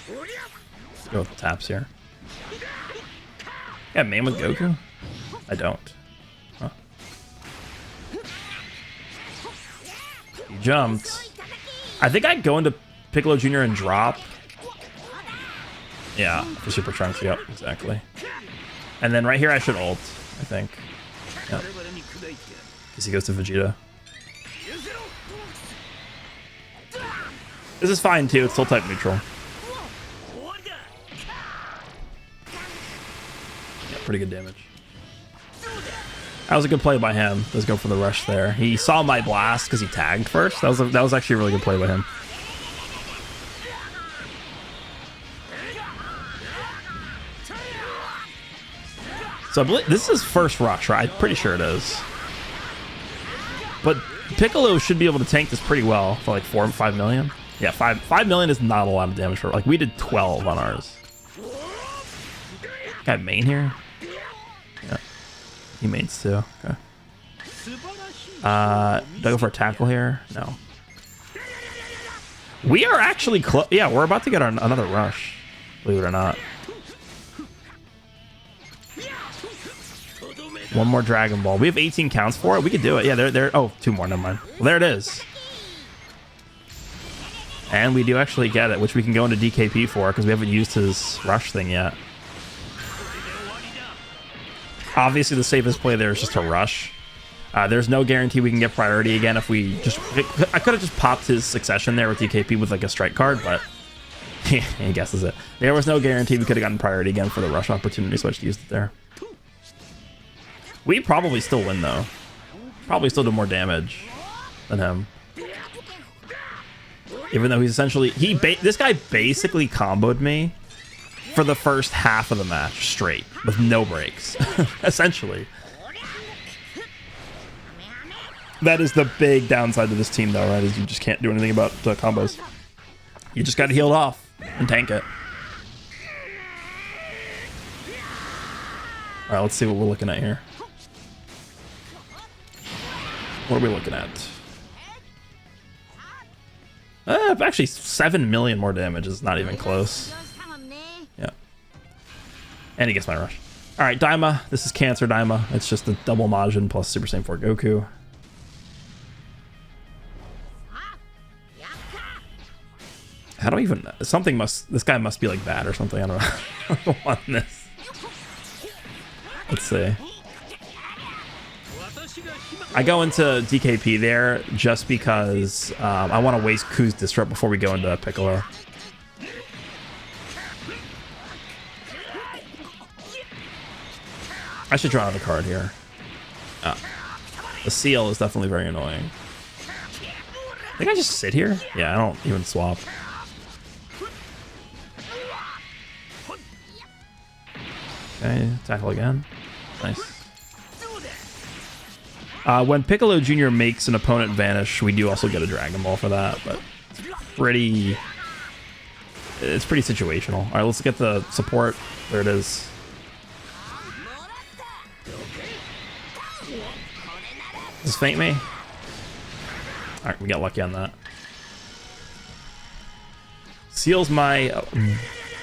Let's go with the taps here. Yeah, main with Goku? I don't. Huh. He jumped. I think I'd go into Piccolo Jr. and drop. Yeah, for Super Trunks, yep, exactly. And then right here I should ult, I think. Yep. Because he goes to Vegeta. This is fine too, it's still type neutral. Yeah, pretty good damage. That was a good play by him. Let's go for the rush there. He saw my blast because he tagged first. That was actually a really good play by him. So I believe this is first rush, right? I'm pretty sure it is. But Piccolo should be able to tank this pretty well for like 4 or 5 million. Yeah, 5 million is not a lot of damage for, like, we did 12 on ours. Got main here. Yeah, he mains too. Okay. Do I go for a tackle here? No. We are actually close. Yeah, we're about to get another rush. Believe it or not. One more Dragon Ball. We have 18 counts for it. We could do it. Yeah, there. Oh, 2 more. Never mind. Well, there it is. And we do actually get it, which we can go into DKP for because we haven't used his rush thing yet. Obviously, the safest play there is just to rush. There's no guarantee we can get priority again if we just... I could have just popped his succession there with DKP with like a strike card, but he guesses it. There was no guarantee we could have gotten priority again for the rush opportunity, so I just used it there. We probably still win, though. Probably still do more damage than him. Even though he's essentially... this guy basically comboed me for the first half of the match straight with no breaks. Essentially. That is the big downside to this team, though, right? Is you just can't do anything about combos. You just got to heal it off and tank it. All right, let's see what we're looking at here. What are we looking at? Actually, 7 million more damage is not even close. Yeah. And he gets my rush. All right, Daima. This is Cancer Daima. It's just a double Majin plus Super Saiyan 4 Goku. How do I even... Something must... This guy must be like bad or something. I don't know. I don't want this. Let's see. I go into DKP there just because I want to waste Ku's Disrupt before we go into Piccolo. I should draw another card here. The seal is definitely very annoying. I think I just sit here? Yeah, I don't even swap. Okay, tackle again. Nice. When Piccolo Jr. makes an opponent vanish, we do also get a Dragon Ball for that, but it's pretty situational. All right, let's get the support. There it is. Does this faint me? All right, we got lucky on that. Seals my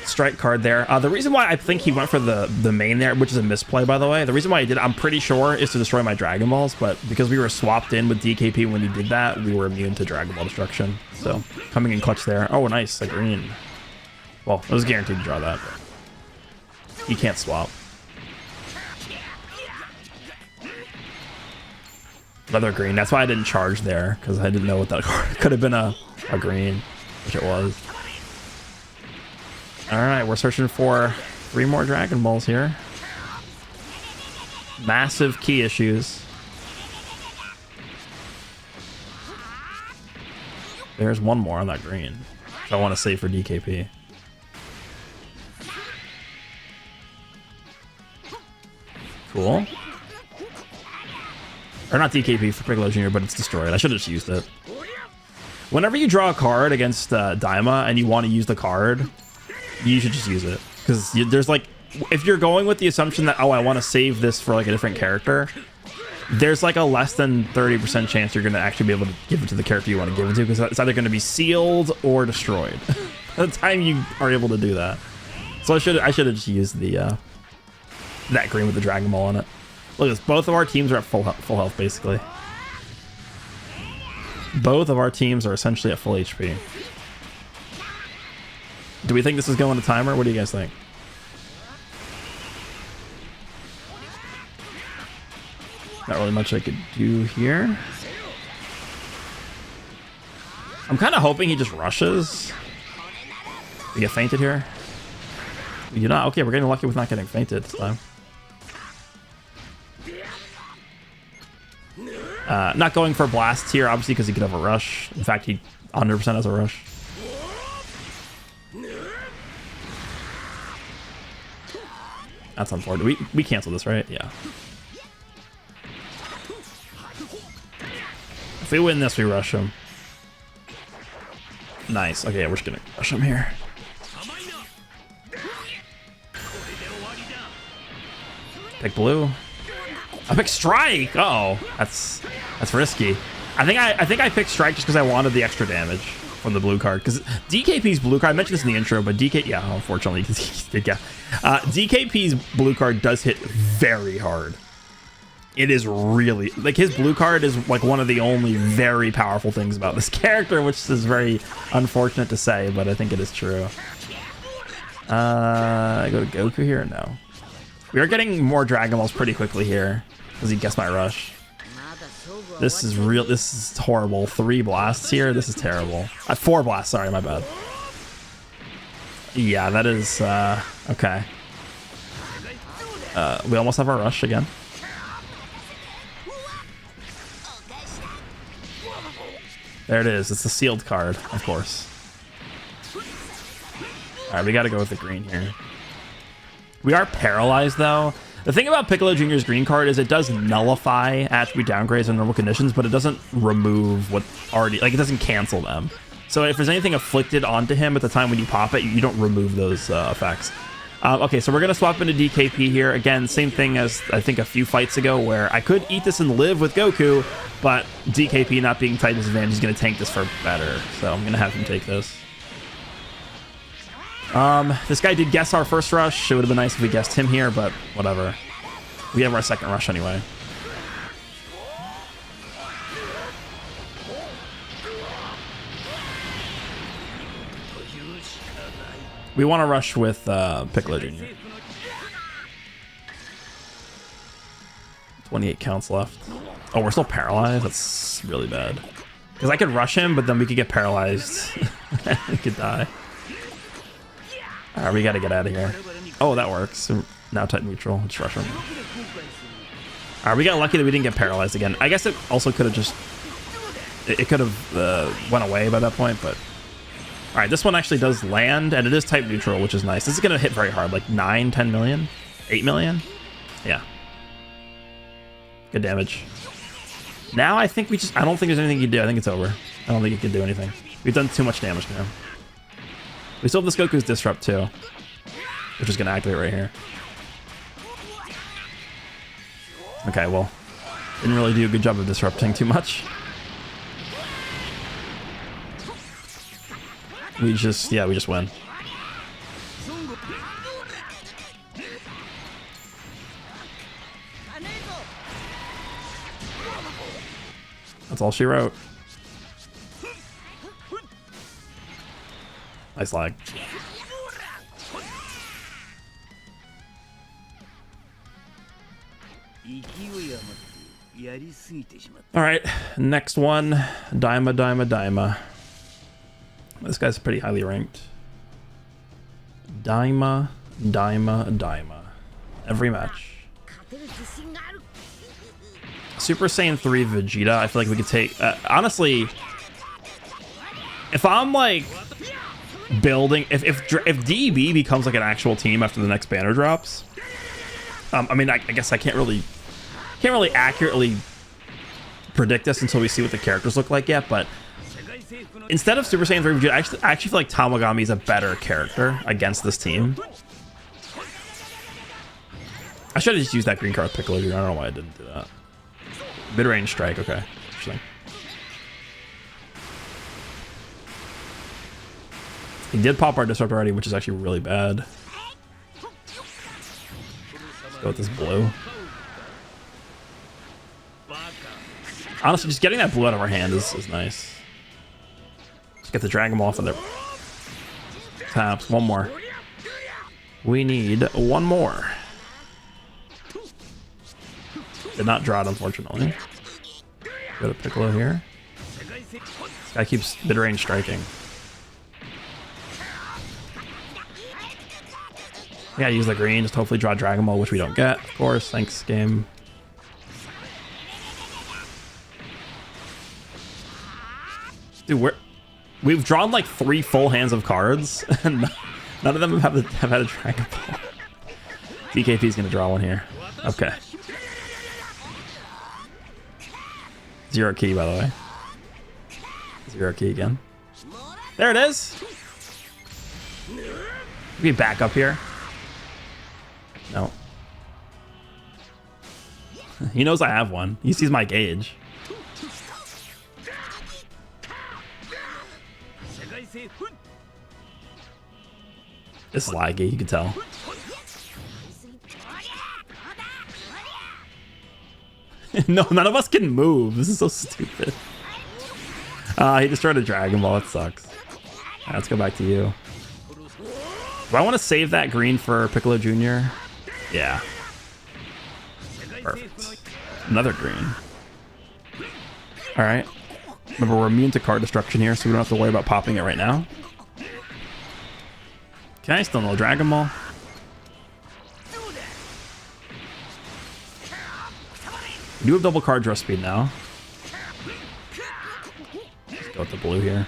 strike card there. The reason why I think he went for the main there, which is a misplay, by the way, the reason why he did, I'm pretty sure, is to destroy my Dragon Balls, but because we were swapped in with DKP when he did that, we were immune to Dragon Ball destruction. So, coming in clutch there. Oh, nice, a green. Well, it was guaranteed to draw that, but he can't swap. Another green. That's why I didn't charge there, because I didn't know what that could have been a green, which it was. Alright, we're searching for 3 more Dragon Balls here. Massive key issues. There's one more on that green, which I want to save for DKP. Cool. Or not DKP for Piccolo Jr., but it's destroyed. I should have just used it. Whenever you draw a card against Daima and you want to use the card, you should just use it. Because there's like, if you're going with the assumption that, oh, I want to save this for like a different character, there's like a less than 30% chance you're going to actually be able to give it to the character you want to give it to, because it's either going to be sealed or destroyed by the time you are able to do that. So I should have just used the that green with the Dragon Ball in it. Look at this, both of our teams are at full health basically. Both of our teams are essentially at full HP. Do we think this is going to timer? What do you guys think? Not really much I could do here. I'm kind of hoping he just rushes. We get fainted here. You're not okay. We're getting lucky with not getting fainted this time. Not going for blasts here, obviously, because he could have a rush. In fact, he 100% has a rush. That's unfortunate. We cancel this, right? Yeah. If we win this, we rush him. Nice. Okay, yeah, we're just gonna rush him here. Pick blue. I picked strike. Uh oh, that's risky. I think I picked strike just because I wanted the extra damage from the blue card. Because DKP's blue card, I mentioned this in the intro, but unfortunately, DKP's blue card does hit very hard. It is really, like, his blue card is like one of the only very powerful things about this character, which is very unfortunate to say, but I think it is true. I go to Goku here? No. We are getting more Dragon Balls pretty quickly here because he gets my rush. This is horrible. 3 blasts here. This is terrible. 4 blasts. Sorry, my bad. Yeah, that is okay. We almost have our rush again. There it is. It's a sealed card, of course. All right, we got to go with the green here. We are paralyzed, though. The thing about Piccolo Jr.'s green card is it does nullify attribute downgrades in normal conditions, but it doesn't remove what already, like, it doesn't cancel them. So if there's anything afflicted onto him at the time when you pop it, you don't remove those effects. Okay, so we're going to swap into DKP here. Again, same thing as I think a few fights ago where I could eat this and live with Goku, but DKP not being tight disadvantage is going to tank this for better. So I'm going to have him take this. This guy did guess our first rush. It would have been nice if we guessed him here, but whatever. We have our second rush anyway. We want to rush with Piccolo Jr. 28 counts left. Oh, we're still paralyzed? That's really bad. Because I could rush him, but then we could get paralyzed. We could die. Alright, we gotta get out of here. Oh, that works. Now type neutral. Let's rush him. Alright, we got lucky that we didn't get paralyzed again. I guess it also could have just... It could have went away by that point, but... Alright, this one actually does land, and it is type neutral, which is nice. This is gonna hit very hard, like 9, 10 million? 8 million? Yeah. Good damage. Now I think I don't think there's anything you can do. I think it's over. I don't think you can do anything. We've done too much damage now. We still have this Goku's Disrupt too, which is going to activate right here. Okay, well, didn't really do a good job of disrupting too much. We just win. That's all she wrote. Nice lag. All right, next one, Daima. This guy's pretty highly ranked. Daima. Every match. Super Saiyan 3 Vegeta. I feel like we could take. Honestly, if I'm like building, if DB becomes like an actual team after the next banner drops, I mean, I guess I can't really accurately predict this until we see what the characters look like yet, but instead of Super Saiyan 3 Vegeta, I actually feel like Tamagami is a better character against this team. I should have just used that green card Piccolo here. I don't know why I didn't do that. Mid-range strike, okay. Interesting. He did pop our Disrupt already, which is actually really bad. Let's go with this blue. Honestly, just getting that blue out of our hand is nice. Let's get the Dragon Ball off of there. Taps. One more. We need one more. Did not draw it, unfortunately. Go to Piccolo here. This guy keeps mid-range striking. Yeah, use the green. Just hopefully draw Dragon Ball, which we don't get. Of course. Thanks, game. Dude, we've drawn like 3 full hands of cards, and none of them have had a Dragon Ball. DKP's gonna draw one here. Okay. 0 key, by the way. 0 key again. There it is. We back up here. No. He knows I have one. He sees my gauge. It's laggy, you can tell. No, none of us can move. This is so stupid. He destroyed a Dragon Ball. It sucks. Right, let's go back to you. Do I want to save that green for Piccolo Jr.? Yeah. Perfect. Another green. Alright. Remember, we're immune to card destruction here, so we don't have to worry about popping it right now. Okay, still no Dragon Ball. We do have double card draw speed now. Let's go with the blue here.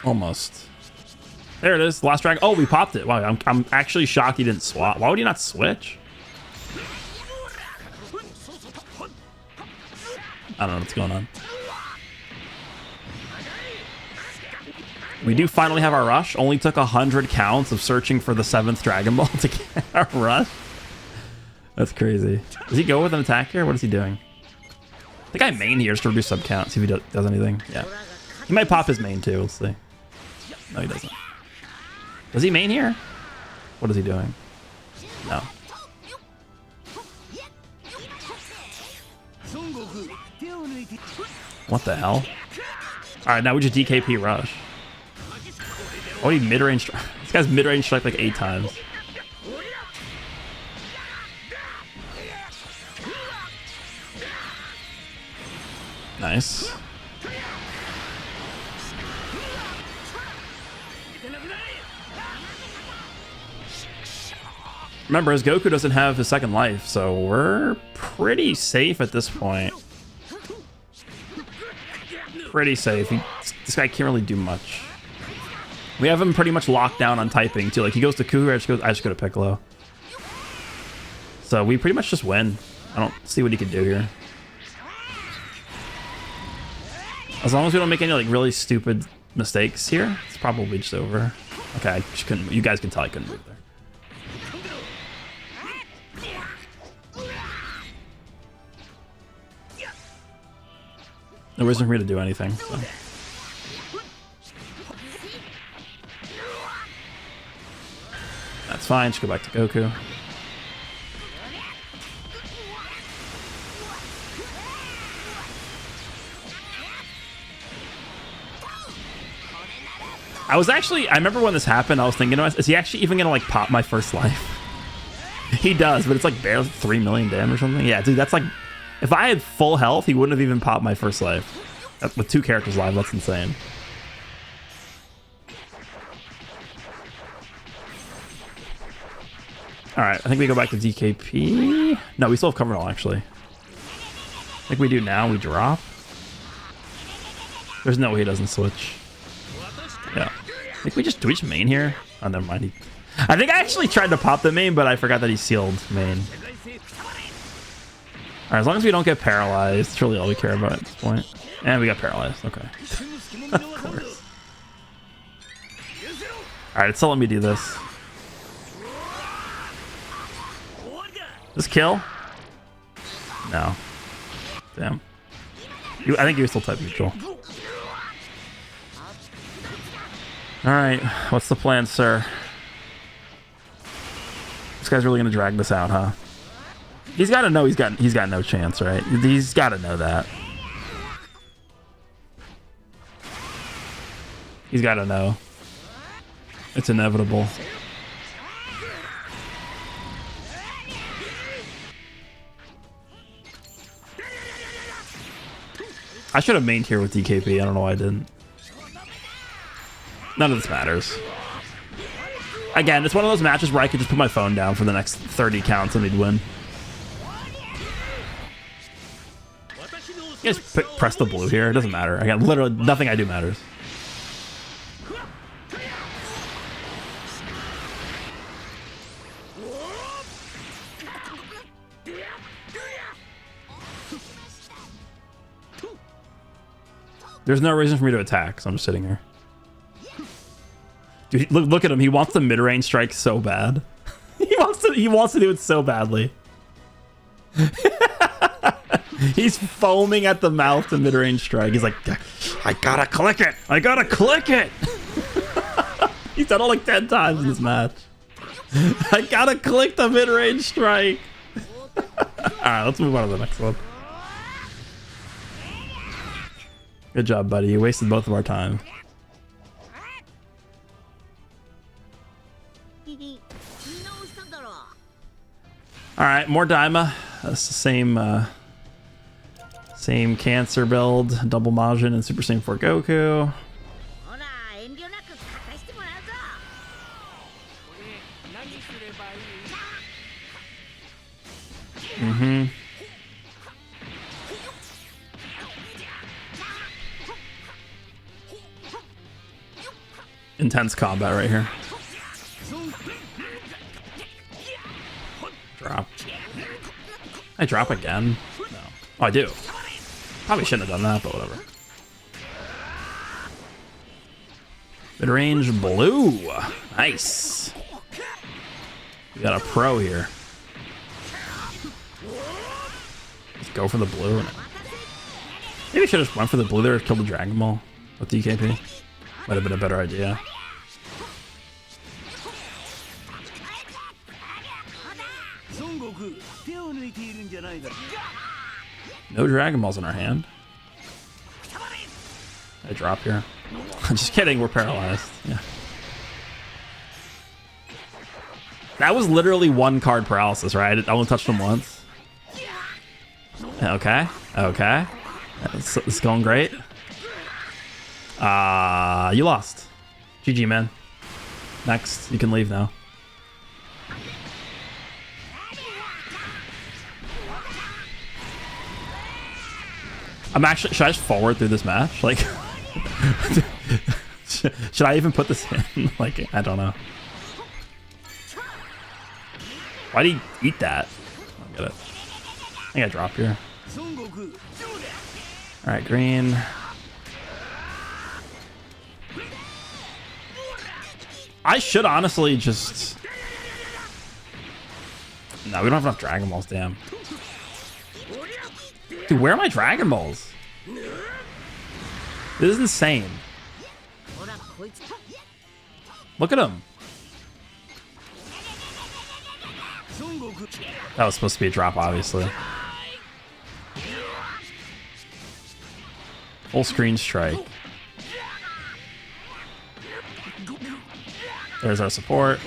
Almost. There it is. Last Dragon. Oh, we popped it. Wow, I'm actually shocked he didn't swap. Why would he not switch? I don't know what's going on. We do finally have our rush. Only took 100 counts of searching for the 7th Dragon Ball to get our rush. That's crazy. Does he go with an attack here? What is he doing? I think I main here just to reduce sub count. See if he does anything. Yeah. He might pop his main too. Let's see. No, he doesn't. Does he main here? What is he doing? No. What the hell? Alright, now we just DKP rush. Oh, he mid-range. This guy's mid-range strike like 8 times. Nice. Remember, his Goku doesn't have his second life, so we're pretty safe at this point. Pretty safe. This guy can't really do much. We have him pretty much locked down on typing too. Like he goes to Ku, I just go to Piccolo. So we pretty much just win. I don't see what he can do here. As long as we don't make any like really stupid mistakes here, it's probably just over. Okay, I just couldn't. You guys can tell I couldn't move there. No reason for me to do anything. So. That's fine. Just go back to Goku. I remember when this happened, I was thinking to myself, is he actually even gonna like pop my first life? He does, but it's like barely 3 million damage or something. Yeah, dude, that's like, if I had full health, he wouldn't have even popped my first life. With 2 characters live, that's insane. Alright, I think we go back to DKP. No, we still have cover all, actually. I think we do now, we drop. There's no way he doesn't switch. Yeah. I think do we just main here? Oh, never mind. I think I actually tried to pop the main, but I forgot that he sealed main. Alright, as long as we don't get paralyzed, it's really all we care about at this point. And we got paralyzed. Okay. Of course. Alright, it's still let me do this. This kill? No. Damn. I think you're still type neutral. Alright, what's the plan, sir? This guy's really gonna drag this out, huh? He's gotta know he's got no chance, right? He's gotta know that. He's gotta know. It's inevitable. I should have mained here with DKP. I don't know why I didn't. None of this matters. Again, it's one of those matches where I could just put my phone down for the next 30 counts and he'd win. You just press the blue here. It doesn't matter. Again, literally nothing I do matters. There's no reason for me to attack, so I'm just sitting here. Dude, look at him. He wants the mid-range strike so bad. He wants to do it so badly. He's foaming at the mouth to mid-range strike. He's like, I gotta click it. I gotta click it. He's done it like 10 times in this match. I gotta click the mid-range strike. Alright, let's move on to the next one. Good job, buddy. You wasted both of our time. Alright, more Daima. That's the same cancer build. Double Majin and Super Saiyan 4 Goku. Mm-hmm. Intense combat right here. Drop. I drop again? No. Oh, I do. Probably shouldn't have done that, but whatever. Mid-range blue. Nice. We got a pro here. Just go for the blue. Maybe I should have just went for the blue there and killed the Dragon Ball with DKP. Might have been a better idea. No Dragon Balls in our hand. I drop here. I'm just kidding, we're paralyzed. Yeah. That was literally one card paralysis, right? I only touched him once. Okay. Okay. It's going great. You lost. GG, man. Next, you can leave now. I'm actually, should I just forward through this match? Like, should I even put this in? Like, I don't know. Why'd he eat that? I don't get it. I think I drop here. Alright, green. I should honestly just... No, we don't have enough Dragon Balls, damn. Dude, where are my Dragon Balls? This is insane. Look at him. That was supposed to be a drop, obviously. Full screen strike. There's our support.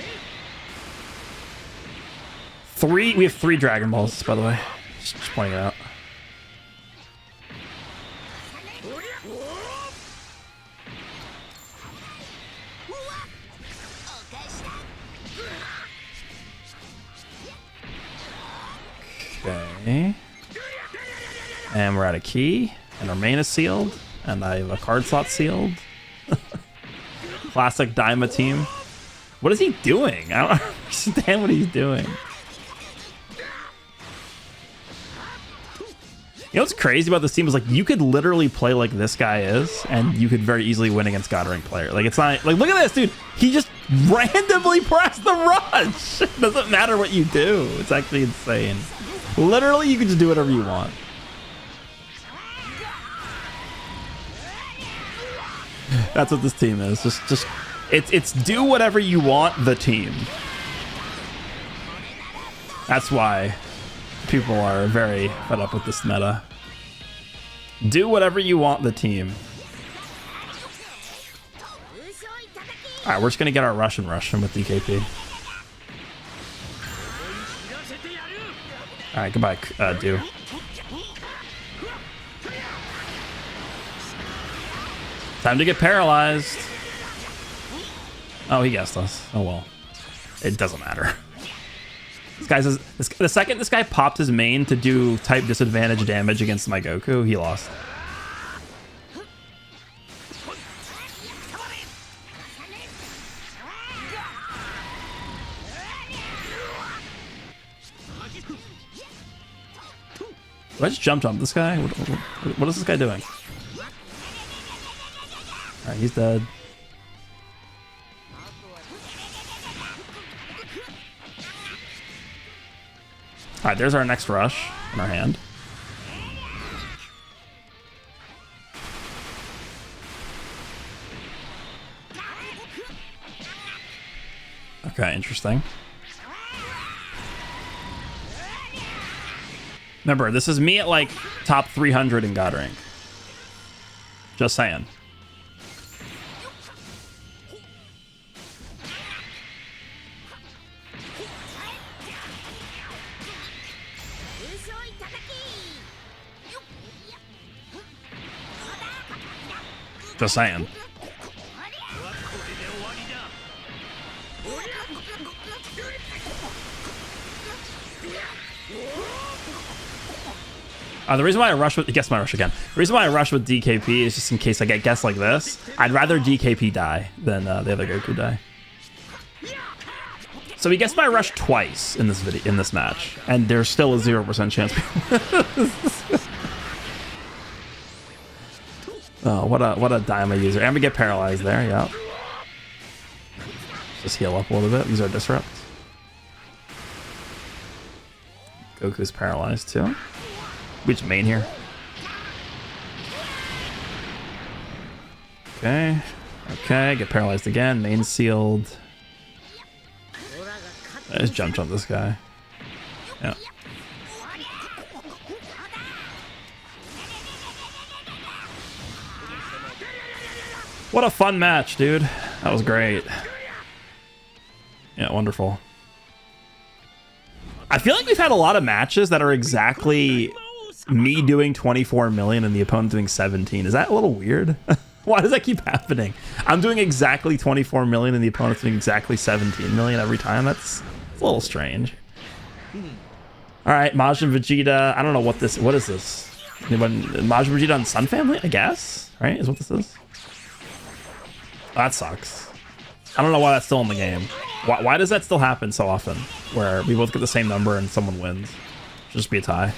We have 3 Dragon Balls, by the way. Just pointing it out. Okay. And we're out of key. And our main is sealed. And I have a card slot sealed. classic Daima team. What is he doing? I don't understand what he's doing. You know what's crazy about this team is like you could literally play like this guy is, and you could very easily win against God rank player. Like it's not like look at this dude. He just randomly pressed the rush. It doesn't matter what you do. It's actually insane. Literally, you can just do whatever you want. That's what this team is. Just it's do whatever you want. The team. That's why people are very fed up with this meta. Do whatever you want, the team. Alright, we're just gonna get our Russian with DKP. Alright, goodbye, Do. Time to get paralyzed. Oh, he guessed us. Oh well. It doesn't matter. This guy says the second this guy popped his main to do type disadvantage damage against my Goku, he lost. Did I just jump this guy? What is this guy doing? Alright, he's dead. Alright, there's our next rush in our hand. Okay, interesting. Remember, this is me at like top 300 in God rank. Just saying. Just saying. The reason why I rush with guess my rush again. The reason why I rush with DKP is just in case I get guessed like this. I'd rather DKP die than the other Goku die. So he gets my rush twice in this match, and there's still a 0% chance. Oh, what a Daima user. And we get paralyzed there, yeah. Just heal up a little bit. Use our disrupt. Goku's paralyzed too. We just main here. Okay. Okay, get paralyzed again. Main sealed. I just jumped on this guy. Yeah. What a fun match, dude. That was great. Yeah, wonderful. I feel like we've had a lot of matches that are exactly me doing 24 million and the opponent doing 17. Is that a little weird? Why does that keep happening? I'm doing exactly 24 million and the opponent's doing exactly 17 million every time. That's a little strange. All right, Majin Vegeta. I don't know what is this? Anyone? Majin Vegeta on Sun Family, I guess, right? Is what this is. Oh, that sucks. I don't know why that's still in the game. Why does that still happen so often? Where we both get the same number and someone wins? Should just be a tie.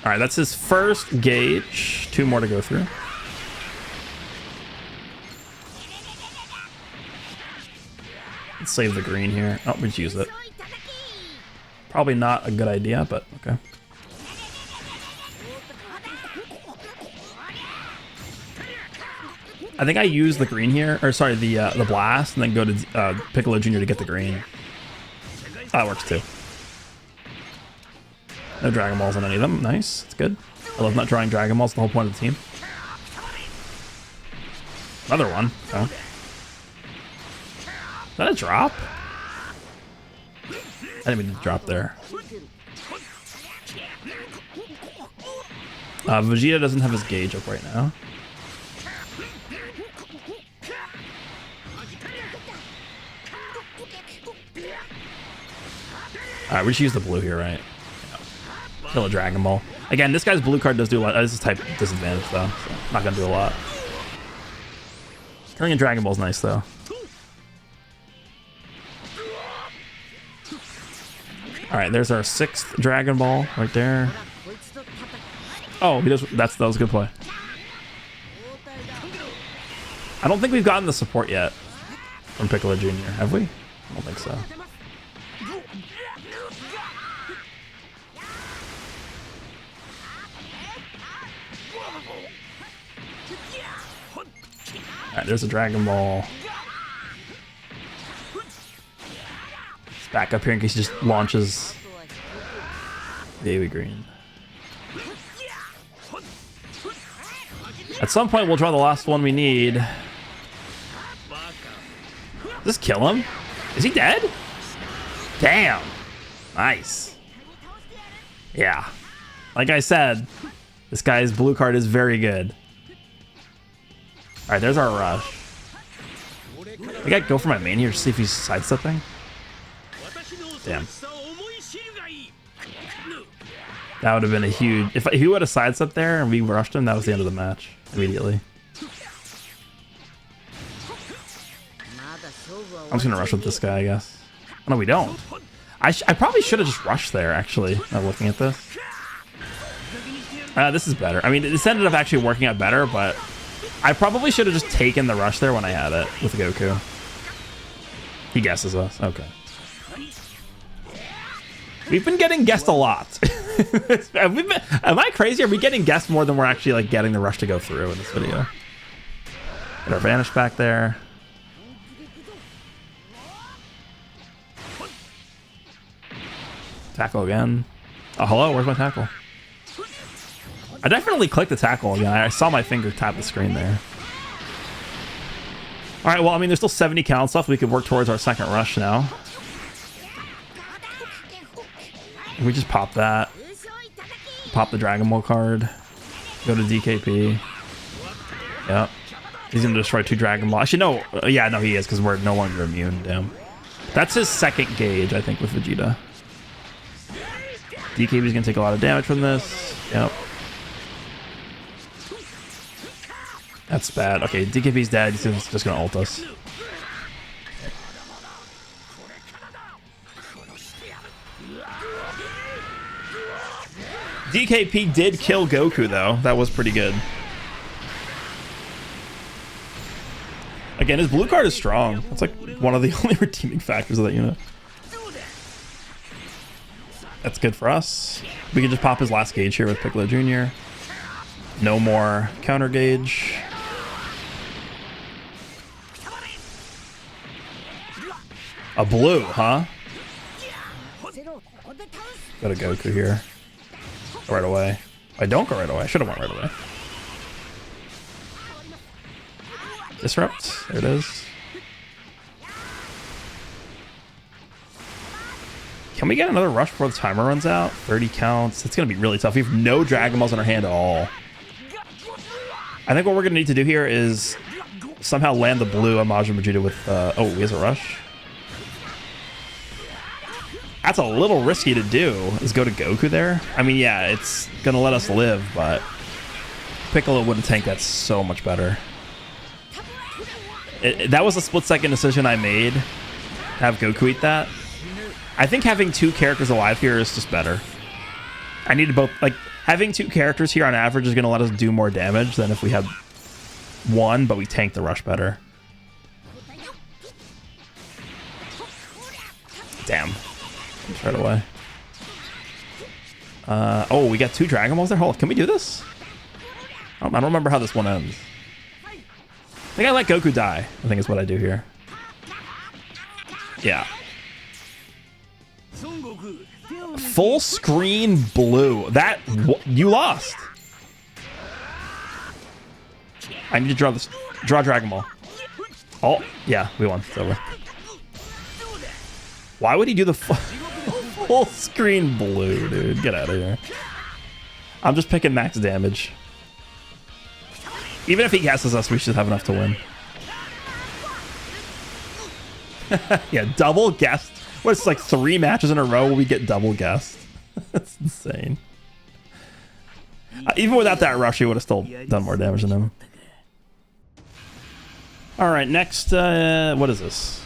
All right, that's his first gauge. 2 more to go through. Let's save the green here. Oh, we just used it. Probably not a good idea, but okay. I think I use the green here, or sorry, the blast, and then go to Piccolo Jr. to get the green. Oh, that works too. No Dragon Balls on any of them. Nice. It's good. I love not drawing Dragon Balls. The whole point of the team. Another one. Oh. Is that a drop? I didn't mean to drop there. Vegeta doesn't have his gauge up right now. Alright, we should use the blue here, right? Yeah. Kill a Dragon Ball. Again, this guy's blue card does do a lot. This is type disadvantage though, so not gonna do a lot. Killing a Dragon Ball is nice though. All right, there's our 6th Dragon Ball right there. Oh, he does. That was a good play. I don't think we've gotten the support yet from Piccolo Jr. Have we? I don't think so. All right, there's a Dragon Ball. Let's back up here in case he just launches the AoE green. At some point, we'll draw the last one we need. Does this kill him? Is he dead? Damn. Nice. Yeah. Like I said, this guy's blue card is very good. All right, there's our rush. I gotta go for my main here to see if he's sidestepping. Damn. That would have been a huge... If he would have sidestepped there and we rushed him, that was the end of the match immediately. I'm just gonna rush with this guy, I guess. Oh, no, we don't. I probably should have just rushed there, actually, now looking at this. This is better. I mean, this ended up actually working out better, but I probably should have just taken the rush there when I had it with Goku. He guesses us. Okay. We've been getting guessed a lot. Am I crazy? Are we getting guessed more than we're actually like getting the rush to go through in this video? Get our Vanish back there. Tackle again. Oh, hello. Where's my tackle? I definitely clicked the tackle again. I saw my finger tap the screen there. All right. Well, I mean, there's still 70 counts left. We could work towards our second rush now. We just pop that. Pop the Dragon Ball card. Go to DKP. Yep. He's gonna destroy 2 Dragon Ball. Actually, no. Yeah, no, he is because we're no longer immune. Damn. That's his second gauge, I think, with Vegeta. DKP's gonna take a lot of damage from this. Yep. That's bad. Okay, DKP's dead. He's just gonna ult us. DKP did kill Goku, though. That was pretty good. Again, his blue card is strong. That's like one of the only redeeming factors of that unit. That's good for us. We can just pop his last gauge here with Piccolo Jr. No more counter gauge. A blue, huh? Go to Goku here. Go right away. I don't go right away. I should have went right away. Disrupt. There it is. Can we get another rush before the timer runs out? 30 counts. It's going to be really tough. We have no Dragon Balls in our hand at all. I think what we're going to need to do here is somehow land the blue on Majin Vegeta with... oh, he has a rush. That's a little risky to do, is go to Goku there. I mean, yeah, it's going to let us live, but Piccolo would have tanked that so much better. That was a split-second decision I made, have Goku eat that. I think having 2 characters alive here is just better. I needed both. Like, having 2 characters here on average is going to let us do more damage than if we had 1, but we tanked the rush better. Damn. Right away. Oh, we got 2 Dragon Balls there. Hold on, can we do this? I don't remember how this one ends. I think I let Goku die, I think is what I do here. Yeah. Full screen blue. That, you lost. I need to draw this. Draw Dragon Ball. Oh, yeah, we won. It's over. Why would he do the full screen blue, dude? Get out of here. I'm just picking max damage. Even if he guesses us, we should have enough to win. Yeah, double guessed. What's like 3 matches in a row where we get double guessed? That's insane. Even without that rush, he would have still done more damage than him. All right, next, what is this?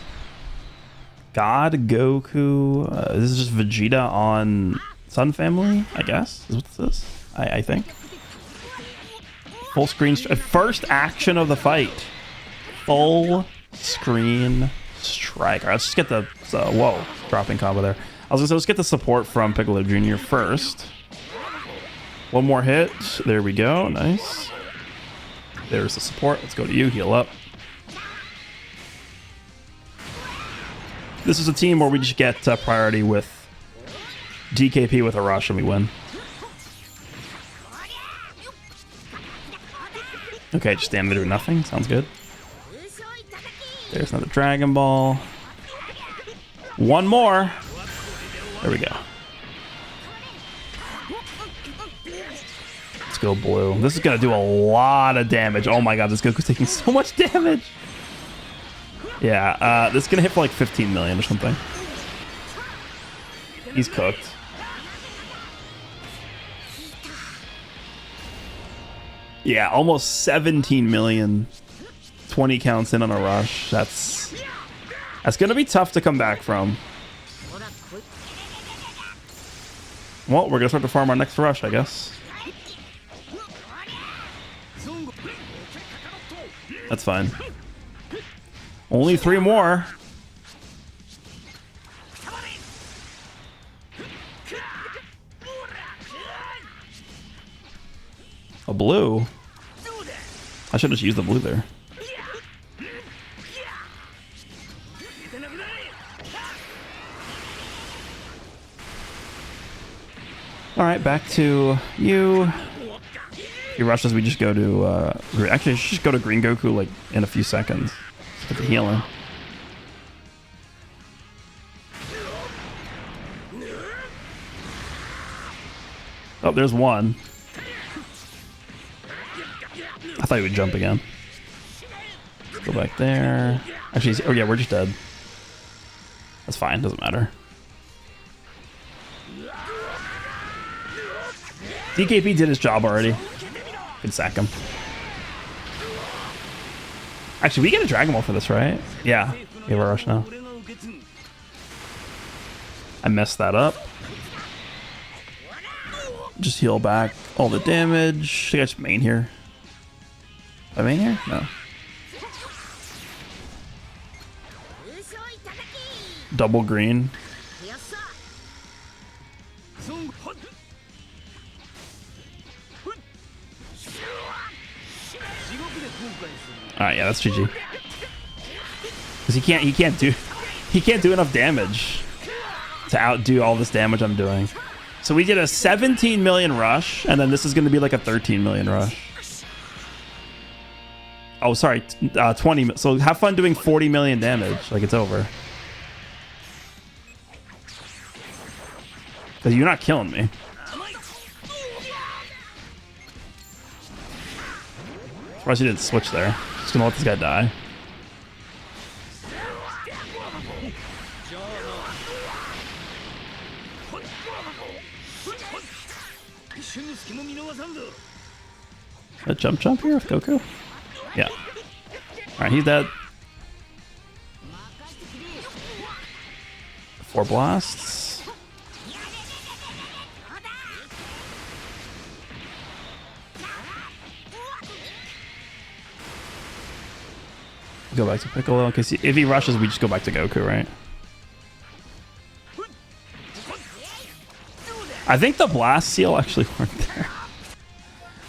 God Goku. This is just Vegeta on Sun Family, I guess. Is what this is. I think. Full screen. First action of the fight. Full screen strike. All right, let's just get the. Whoa, dropping combo there. I was gonna say, let's get the support from Piccolo Jr. first. One more hit. There we go. Nice. There's the support. Let's go to you. Heal up. This is a team where we just get priority with DKP with a rush and we win. Okay, just stand there doing nothing. Sounds good. There's another Dragon Ball. One more. There we go. Let's go blue. This is going to do a lot of damage. Oh my god, this Goku's taking so much damage. Yeah, this is going to hit for like 15 million or something. He's cooked. Yeah, almost 17 million. 20 counts in on a rush. That's going to be tough to come back from. Well, we're going to start to farm our next rush, I guess. That's fine. Only 3 more. A blue? I should have just used the blue there. Alright, back to you. He rushes, we just go to... actually, I should just go to Green Goku like in a few seconds. Get the healing. Oh, there's one. I thought he would jump again. Let's go back there. Actually, oh yeah, we're just dead. That's fine, doesn't matter. DKP did his job already. Can sack him. Actually, we get a Dragon Ball for this, right? Yeah. We have a rush now. I messed that up. Just heal back all the damage. Should I just main here? Am I main here? No. Double green. Alright, yeah, that's GG. Because he can't do enough damage to outdo all this damage I'm doing. So we did a 17 million rush, and then this is going to be like a 13 million rush. Oh, sorry, 20. So have fun doing 40 million damage. Like, it's over. Because you're not killing me. Surprised you didn't switch there. Just gonna let this guy die. A jump here with Goku? Yeah. Alright, he's dead. 4 blasts. Go back to Piccolo. Because if he rushes, we just go back to Goku, right? I think the blast seal actually worked there.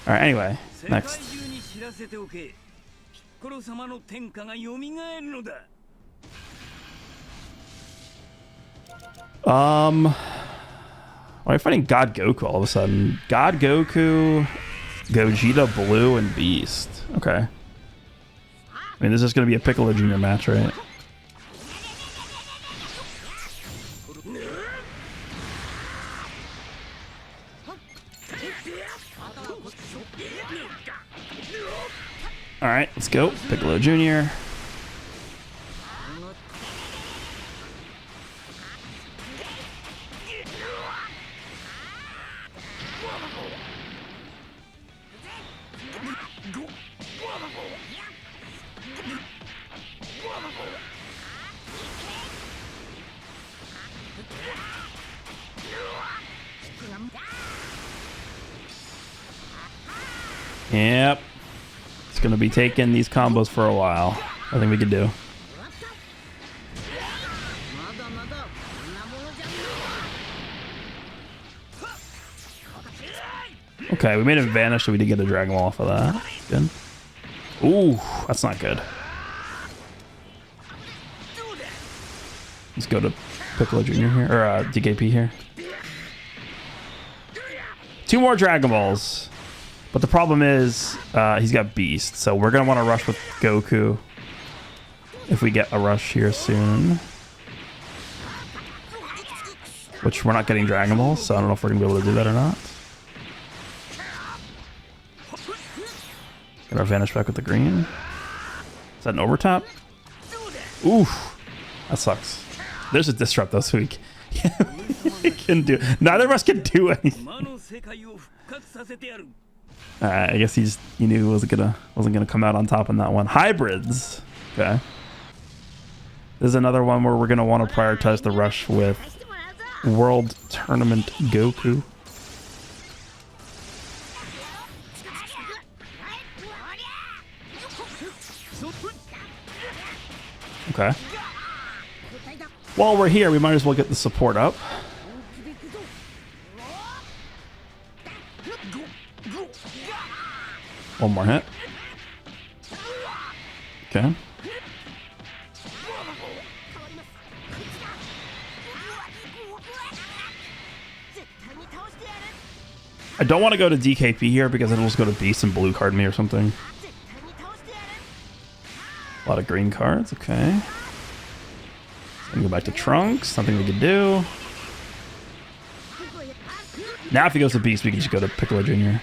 Alright, anyway. Next. Why are you fighting God Goku all of a sudden? God Goku, Gogeta, Blue, and Beast. Okay. I mean, this is going to be a Piccolo Jr. match, right? Alright, let's go. Piccolo Jr. Yep. It's going to be taking these combos for a while. I think we could do. Okay, we made him vanish, so we did get a Dragon Ball off of that. Good. Ooh, that's not good. Let's go to Piccolo Jr. here, or DKP here. 2 more Dragon Balls. But the problem is, he's got Beast, so we're going to want to rush with Goku if we get a rush here soon. Which we're not getting Dragon Balls, so I don't know if we're going to be able to do that or not. Get our vanish back with the green. Is that an overtop? Oof. That sucks. There's a disrupt this week. Can do. Neither of us can do anything. I guess he knew wasn't gonna come out on top on that one. Hybrids. Okay. This is another one where we're gonna want to prioritize the rush with World Tournament Goku. Okay. While we're here, we might as well get the support up. One more hit. Okay. I don't want to go to DKP here because it'll just go to Beast and blue card me or something. A lot of green cards, okay. So go back to Trunks, something we could do. Now if he goes to Beast, we can just go to Piccolo Jr.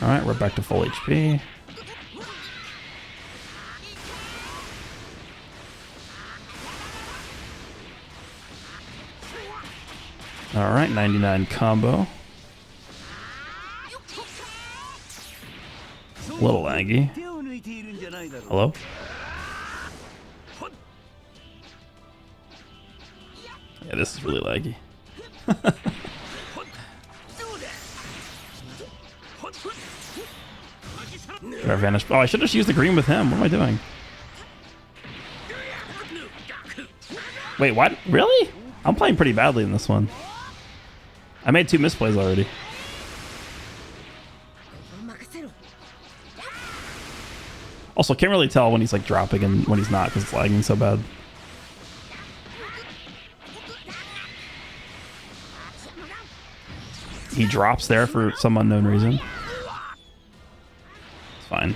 Alright, we're back to full HP. Alright, 99 combo. A little laggy. Hello? Yeah, this is really laggy. Vanish. Oh, I should have used the green with him. What am I doing? Wait, what? Really? I'm playing pretty badly in this one. I made 2 misplays already. Also, can't really tell when he's like dropping and when he's not because it's lagging so bad. He drops there for some unknown reason. It's fine.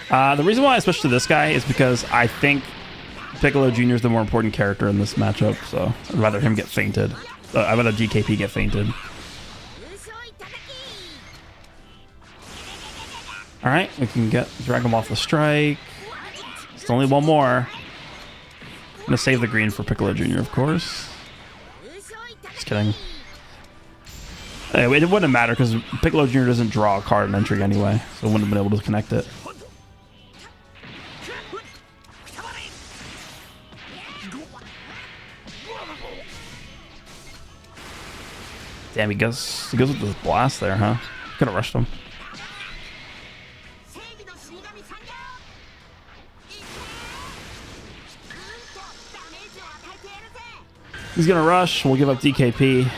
The reason why I switched to this guy is because I think Piccolo Jr. is the more important character in this matchup, so I'd rather him get fainted. I'd rather DKP get fainted. Alright, we can drag him off the strike. It's only one more. I'm gonna save the green for Piccolo Jr., of course. Just kidding. Anyway, it wouldn't matter because Piccolo Jr. doesn't draw a card in entry anyway, so I wouldn't have been able to connect it. Damn, he goes with the blast there, huh? Could have rushed him. He's gonna rush. We'll give up DKP.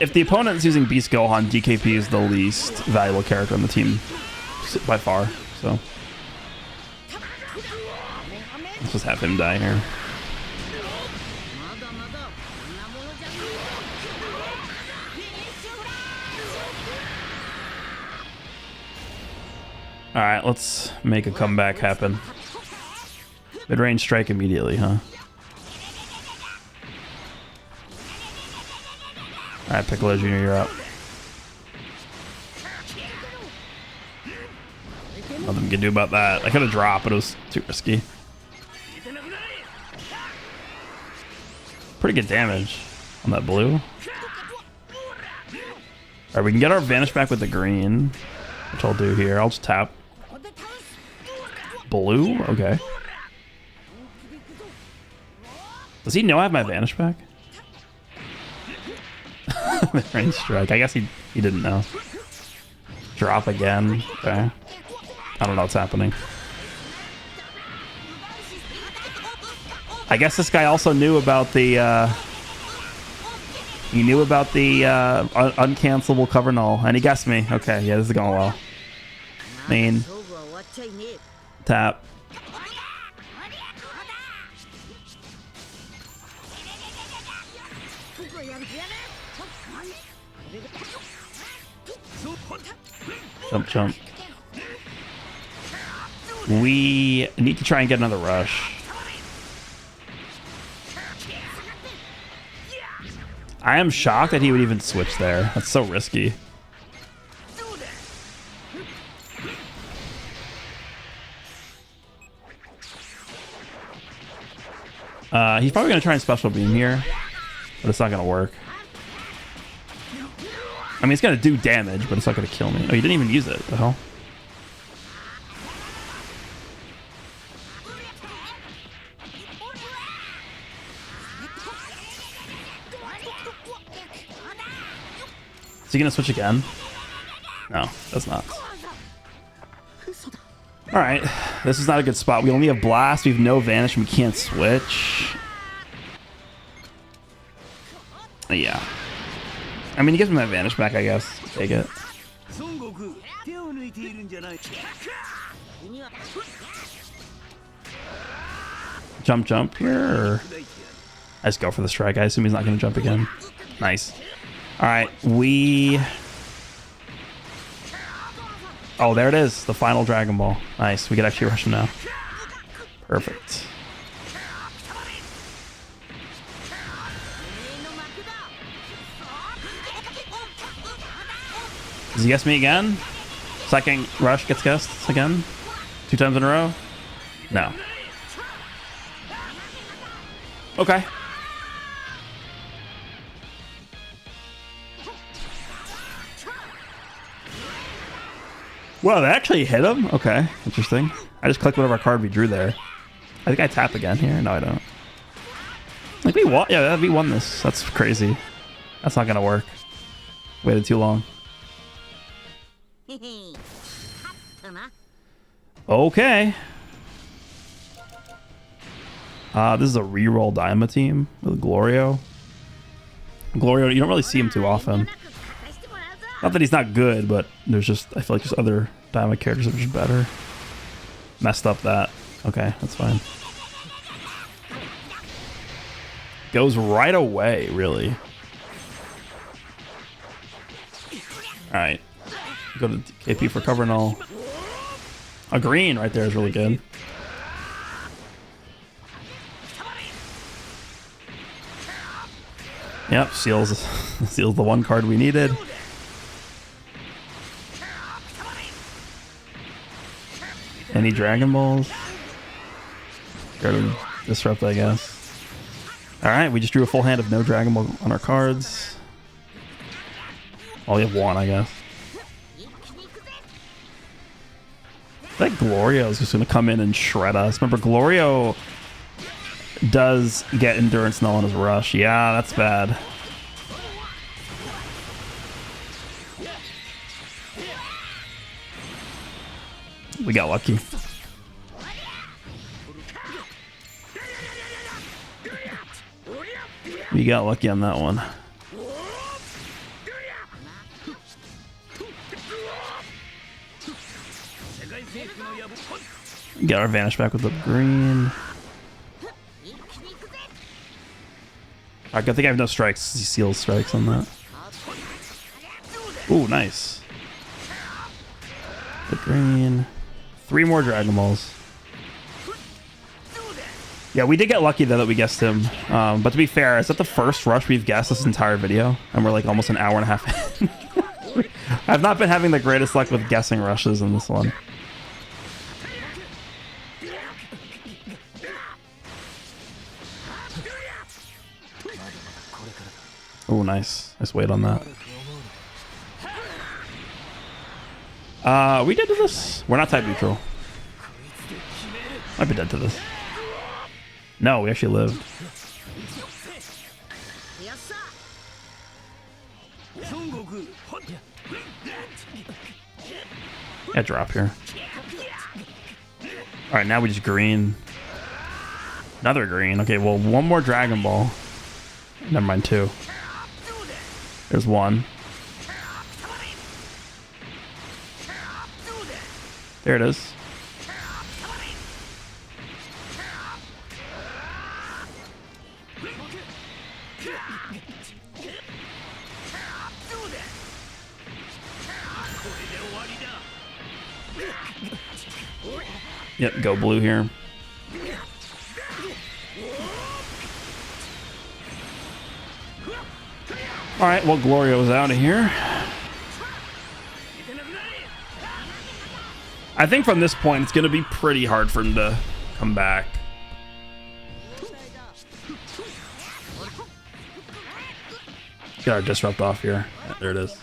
If the opponent's using Beast Gohan, DKP is the least valuable character on the team by far. So let's just have him die here. Alright, let's make a comeback happen. Mid-range strike immediately, huh? Alright, Piccolo Jr., you're up. Nothing we can do about that. I could have dropped, but it was too risky. Pretty good damage on that blue. All right, we can get our Vanish back with the green, which I'll do here. I'll just tap. Blue? Okay. Does he know I have my Vanish back? Rain Strike. I guess he didn't know. Drop again. Okay. I don't know what's happening. I guess this guy also knew about the he knew about the uncancelable cover null, and he guessed me. Okay, yeah, this is going well. Main. Tap. Jump, jump. We need to try and get another rush. I am shocked that he would even switch there. That's so risky. He's probably going to try and special beam here, but it's not going to work. I mean, it's going to do damage, but it's not going to kill me. Oh, he didn't even use it. The hell? Is he going to switch again? No, that's not. All right, this is not a good spot. We only have Blast. We have no Vanish, and we can't switch. Yeah. I mean, he gives me my Vanish back, I guess. Take it. Jump, jump here. Or... I just go for the strike. I assume he's not going to jump again. Nice. All right, we... Oh, there it is. The final Dragon Ball. Nice. We could actually rush him now. Perfect. Does he guess me again? Second rush gets guessed again? 2 times in a row? No. Okay. Well, that actually hit him? Okay, interesting. I just clicked whatever card we drew there. I think I tap again here. No, I don't. Like we won. Yeah, we won this. That's crazy. That's not gonna work. Waited too long. Okay. This is a reroll Daima team with Glorio. Glorio, you don't really see him too often. Not that he's not good, but there's just, I feel like there's other Daima characters that are just better. Messed up that. Okay, that's fine. Goes right away, really. Alright. Go to KP for cover null. A green right there is really good. Yep, seals seals the one card we needed. Any Dragon Balls? Go to disrupt, I guess. Alright, we just drew a full hand of no Dragon Ball on our cards. Oh, we have one, I guess. I think Glorio is just going to come in and shred us. Remember, Glorio does get Endurance Null on his rush. Yeah, that's bad. We got lucky. We got lucky on that one. Get our Vanish back with the green. I think I have no strikes. He seals strikes on that. Ooh, nice. The green. 3 more Dragon Balls. Yeah, we did get lucky though that we guessed him. But to be fair, is that the first rush we've guessed this entire video? And we're like almost an hour and a half in. I've not been having the greatest luck with guessing rushes in this one. Oh, nice. Nice weight on that. We dead to this? We're not type neutral. Might be dead to this. No, we actually lived. Yeah, drop here. Alright, now we just green. Another green. Okay, well, one more Dragon Ball. Never mind, two. There's one. There it is. Yep, go blue here. All right, well, Glorio's out of here. I think from this point, it's going to be pretty hard for him to come back. Get our disrupt off here. Yeah, there it is.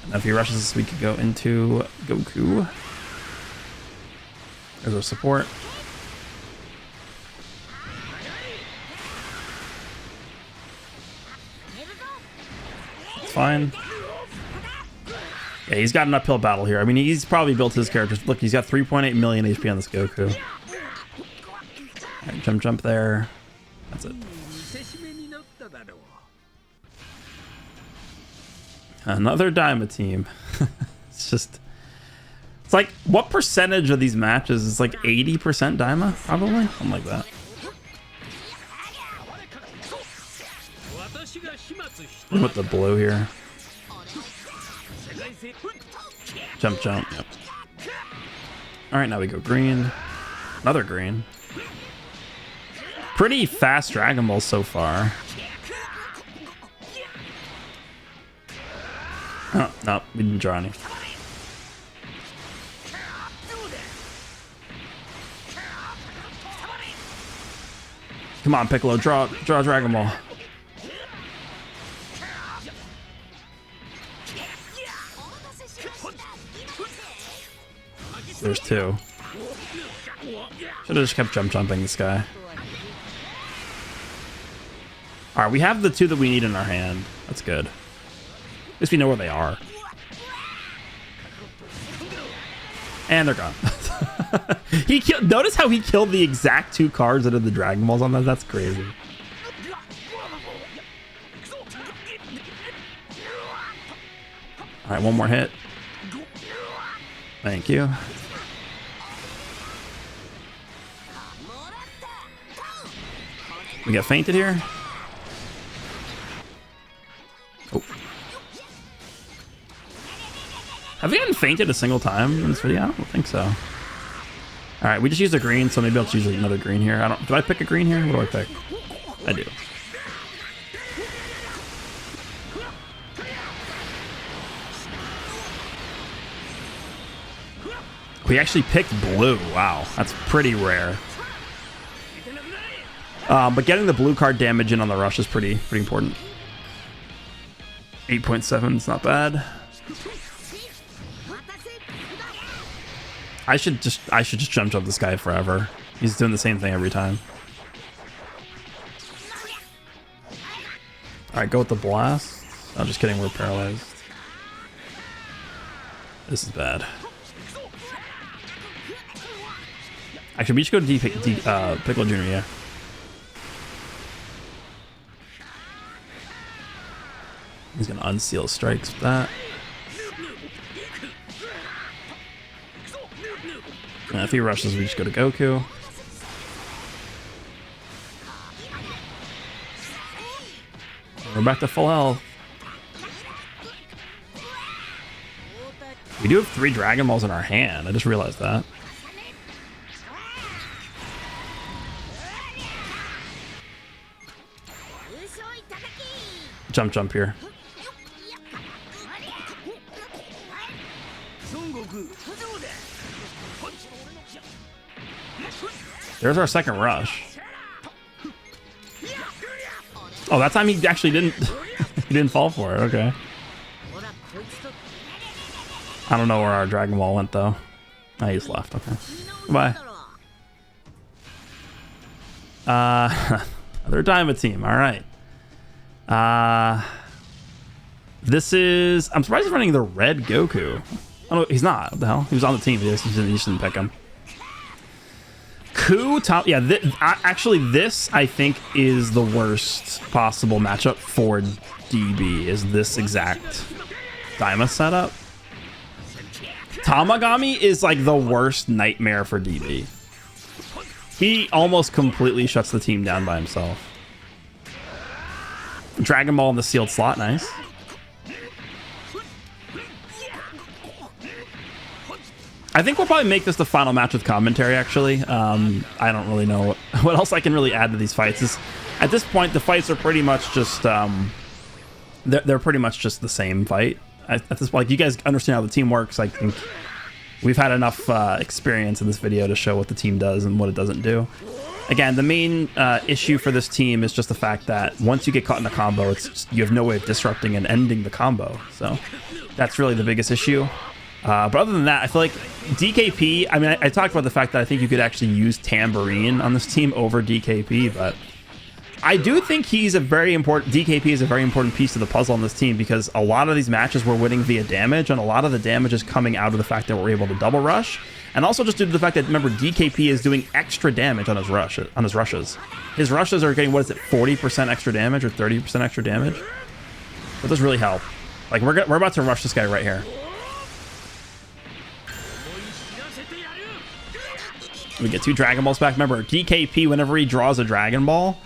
And if he rushes this, we could go into Goku. There's our support. It's fine. Yeah, he's got an uphill battle here. I mean, he's probably built his character. Look, he's got 3.8 million HP on this Goku. Right, jump there. That's it. Another Daima team. It's just... It's like, what percentage of these matches is like 80% Daima? Probably? Something like that. With the blue here. Jump. Yep. Alright, now we go green. Another green. Pretty fast Dragon Balls so far. Oh, no, we didn't draw any. Come on, Piccolo, draw Dragon Ball. There's two. Should have just kept jumping this guy. Alright, we have the two that we need in our hand. That's good. At least we know where they are. And they're gone. He killed. Notice how he killed the exact two cards that had the Dragon Balls on that. That's crazy. All right, one more hit. Thank you. We got fainted here. Oh. Have we gotten fainted a single time in this video? I don't think so. All right, we just used a green, so maybe I'll choose another green here. Do I pick a green here? What do I pick? I do. We actually picked blue. Wow, that's pretty rare. But getting the blue card damage in on the rush is pretty important. 8.7 is not bad. I should just jump this guy forever. He's doing the same thing every time. All right, go with the blast. I'm just kidding. We're paralyzed. This is bad. Actually, we should go to Piccolo Jr. Yeah. He's gonna unseal strikes with that. And if he rushes, we just go to Goku. We're back to full health. We do have 3 Dragon Balls in our hand. I just realized that. Jump here. There's our second rush. Oh, that time he actually didn't he didn't fall for it. Okay. I don't know where our Dragon Ball went though. Oh, he's left. Okay. Bye. They're Diamond team. All right. This is. I'm surprised he's running the red Goku. Oh, he's not. What the hell? He was on the team. He just didn't pick him. Ku top. Yeah. Actually, this I think is the worst possible matchup for DB. Is this exact Daima setup? Tamagami is like the worst nightmare for DB. He almost completely shuts the team down by himself. Dragon Ball in the sealed slot, nice. I think we'll probably make this the final match with commentary, actually. I don't really know what else I can really add to these fights. At this point, the fights are pretty much just... they're pretty much just the same fight. At this point, like, you guys understand how the team works. I think we've had enough experience in this video to show what the team does and what it doesn't do. Again, the main issue for this team is just the fact that once you get caught in a combo, you have no way of disrupting and ending the combo. So that's really the biggest issue. But other than that, I feel like DKP, I mean, I talked about the fact that I think you could actually use Tambourine on this team over DKP, but I do think he's a very important, DKP is a very important piece of the puzzle on this team, because a lot of these matches we're winning via damage, and a lot of the damage is coming out of the fact that we're able to double rush, and also just due to the fact that, remember, DKP is doing extra damage on his rushes. His rushes are getting, what is it, 40% extra damage or 30% extra damage? That does really help. Like, we're about to rush this guy right here. We get 2 Dragon Balls back. Remember, DKP, whenever he draws a Dragon Ball,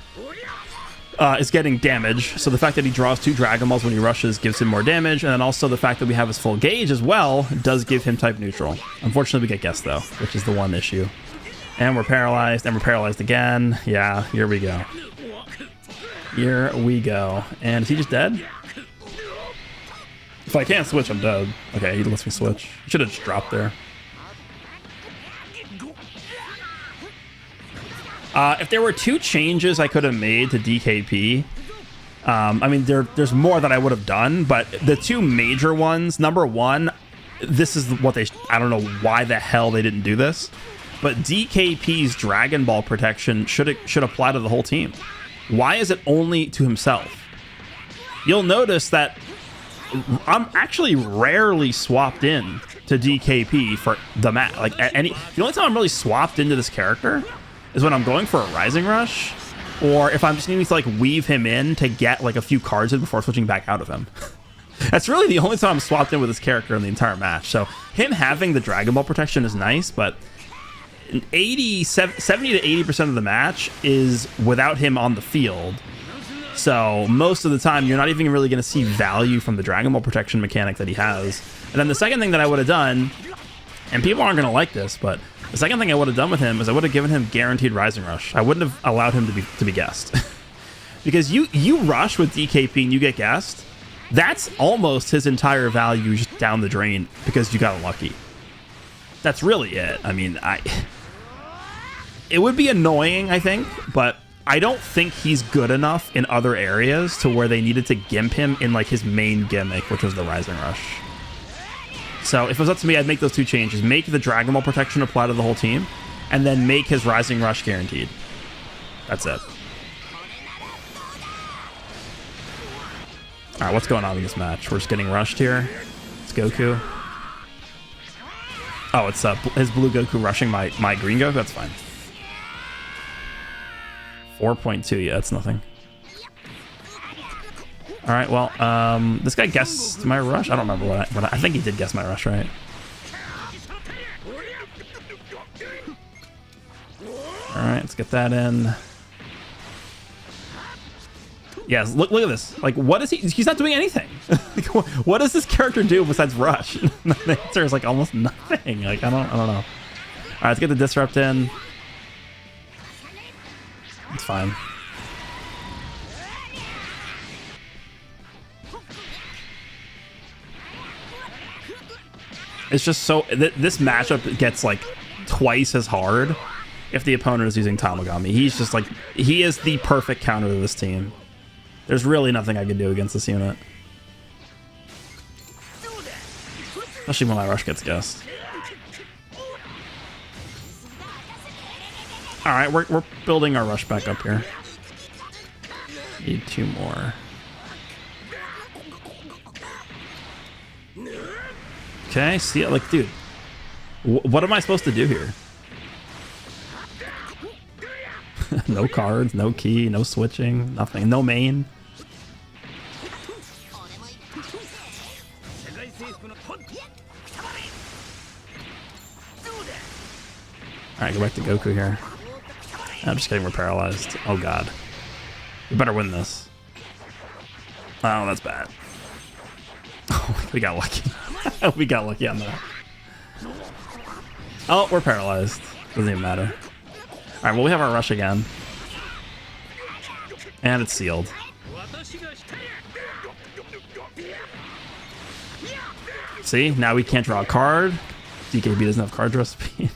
is getting damage. So the fact that he draws 2 Dragon Balls when he rushes gives him more damage. And then also the fact that we have his full gauge as well does give him type neutral. Unfortunately, we get guessed though, which is the one issue. And we're paralyzed, and we're paralyzed again. Yeah, here we go. Here we go. And is he just dead? If I can't switch, I'm dead. Okay, he lets me switch. Should have just dropped there. If there were 2 changes I could have made to DKP, I mean, there's more that I would have done, but the 2 major ones, number 1, this is what they, I don't know why the hell they didn't do this, but DKP's Dragon Ball protection should apply to the whole team. Why is it only to himself? You'll notice that I'm actually rarely swapped in to DKP for the match. Like, the only time I'm really swapped into this character is when I'm going for a Rising Rush, or if I'm just needing to like weave him in to get like a few cards in before switching back out of him. That's really the only time I'm swapped in with this character in the entire match. So him having the Dragon Ball protection is nice, but 70 to 80% of the match is without him on the field. So most of the time, you're not even really going to see value from the Dragon Ball protection mechanic that he has. And then the second thing that I would have done, and people aren't going to like this, but the second thing I would have done with him is I would have given him guaranteed Rising Rush. I wouldn't have allowed him to be guessed. Because you rush with DKP and you get guessed, that's almost his entire value just down the drain because you got unlucky. That's really it. I mean, it would be annoying, I think, but I don't think he's good enough in other areas to where they needed to gimp him in like his main gimmick, which was the Rising Rush. So if it was up to me, I'd make those 2 changes. Make the Dragon Ball protection apply to the whole team, and then make his Rising Rush guaranteed. That's it. Alright, what's going on in this match? We're just getting rushed here. It's Goku. Oh, it's his blue Goku rushing my green Goku? That's fine. 4.2, yeah, that's nothing. All right, well, this guy guessed my rush. I don't remember what I think he did guess my rush, right? All right, let's get that in. Yes, look at this. Like, what is he? He's not doing anything. Like, what does this character do besides rush? The answer is like almost nothing. Like, I don't know. All right, let's get the disrupt in. It's fine. It's just so this matchup gets like twice as hard if the opponent is using Tamagami. He's just like, he is the perfect counter to this team. There's really nothing I can do against this unit. Especially when my rush gets guessed. Alright, we're building our rush back up here. Need 2 more. Okay, see, like, dude. What am I supposed to do here? No cards, no key, no switching, nothing. No main. Alright, go back to Goku here. I'm just kidding, we're paralyzed. Oh god. We better win this. Oh, that's bad. Oh, we got lucky. We got lucky on that. Oh, we're paralyzed. Doesn't even matter. Alright, well, we have our rush again. And it's sealed. See? Now we can't draw a card. DKB doesn't have card draw speed.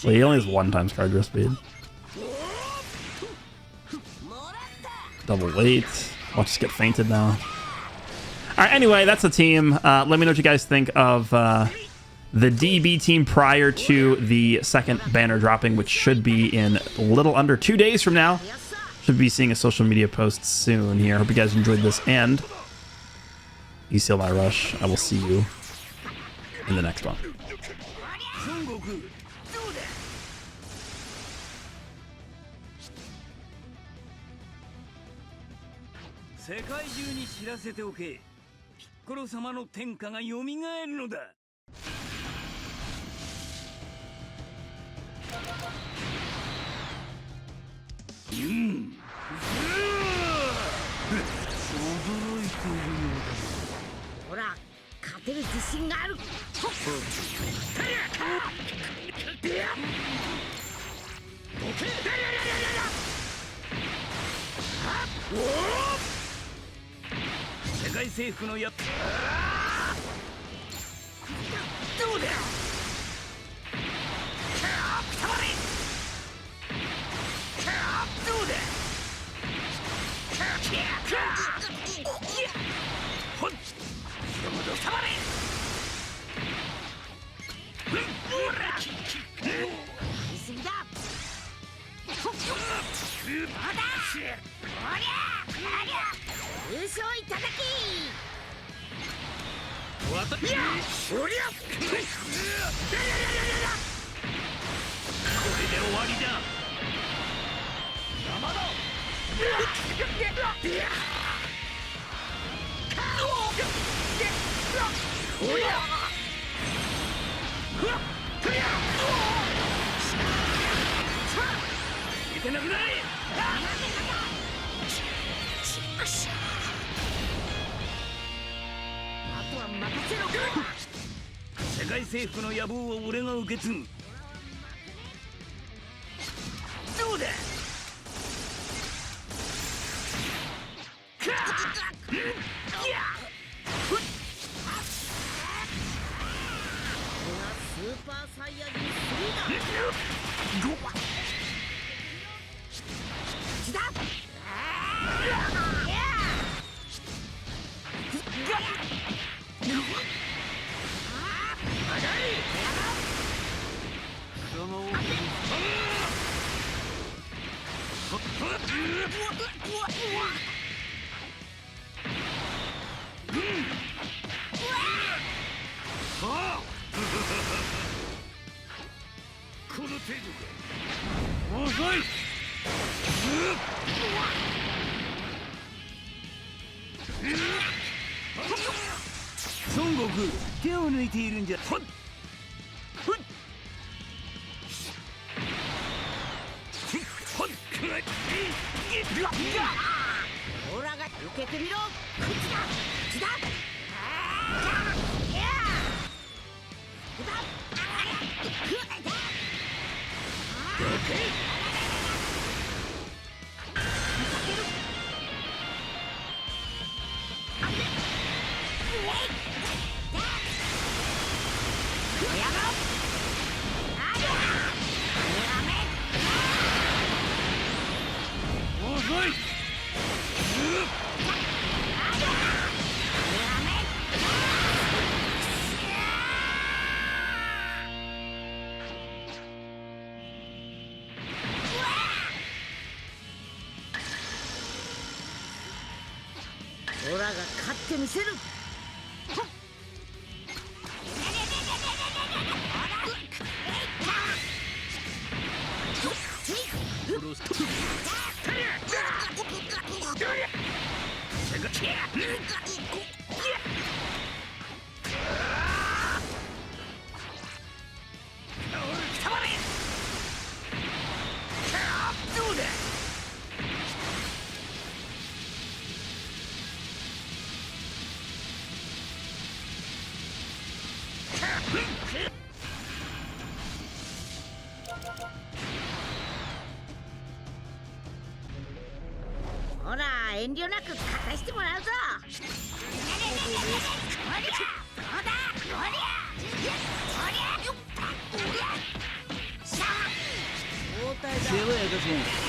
Well, he only has 1 times card draw speed. Double weight. Watch us get fainted now. Alright, anyway, that's the team. Let me know what you guys think of the DB team prior to the second banner dropping, which should be in a little under 2 days from now. Should be seeing a social media post soon here. Hope you guys enjoyed this, and you seal my rush. I will see you in the next one. 世界中に知らせておけ。ピッコロ様の天下が蘇るのだ。驚いているようだ。ほら、勝てる自信がある。世界征服のやっどうだ。どうだ。ほっ。収まれ。言い過ぎだ。優勝いただき。いや、おりゃ。これで終わりだ。山田。おりゃ。いけなくない。あとは任せろ。世界征服の野望を俺が受け継ぐ。どうだ。スーパーサイヤ人3だ。この程度か。遅い。孫悟空、手を抜いているんじゃ。ほっ。ほっ。ほっ。オラが受けてみろ。こっちだ。こっちだ。オラが勝ってみせる。ほら遠慮なく勝たしてもらうぞ。世話やかせん。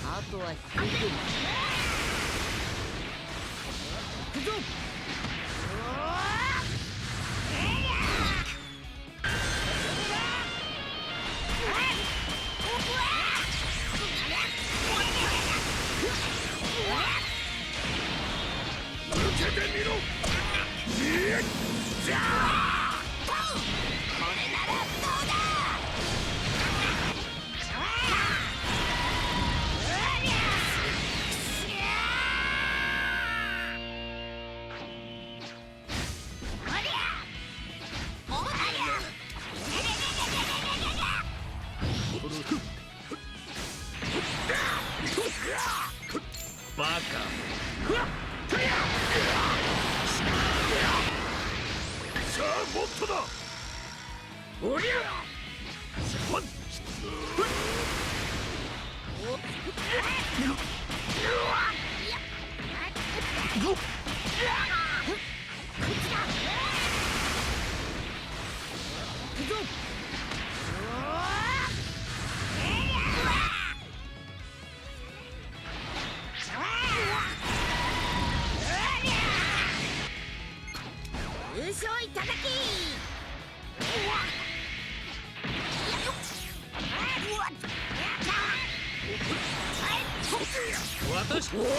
あとは引くぞ。受けてみろ。じゃあこれならどうだ。バカ。さあもっとだ。おりゃ。ほっ。私おおいや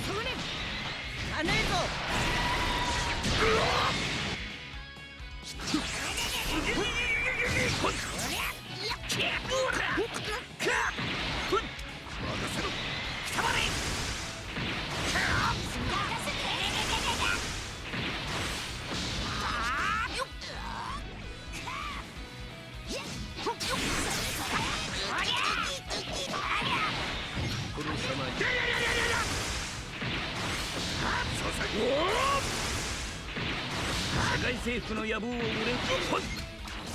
それあねえぞ世界征服の野望を俺に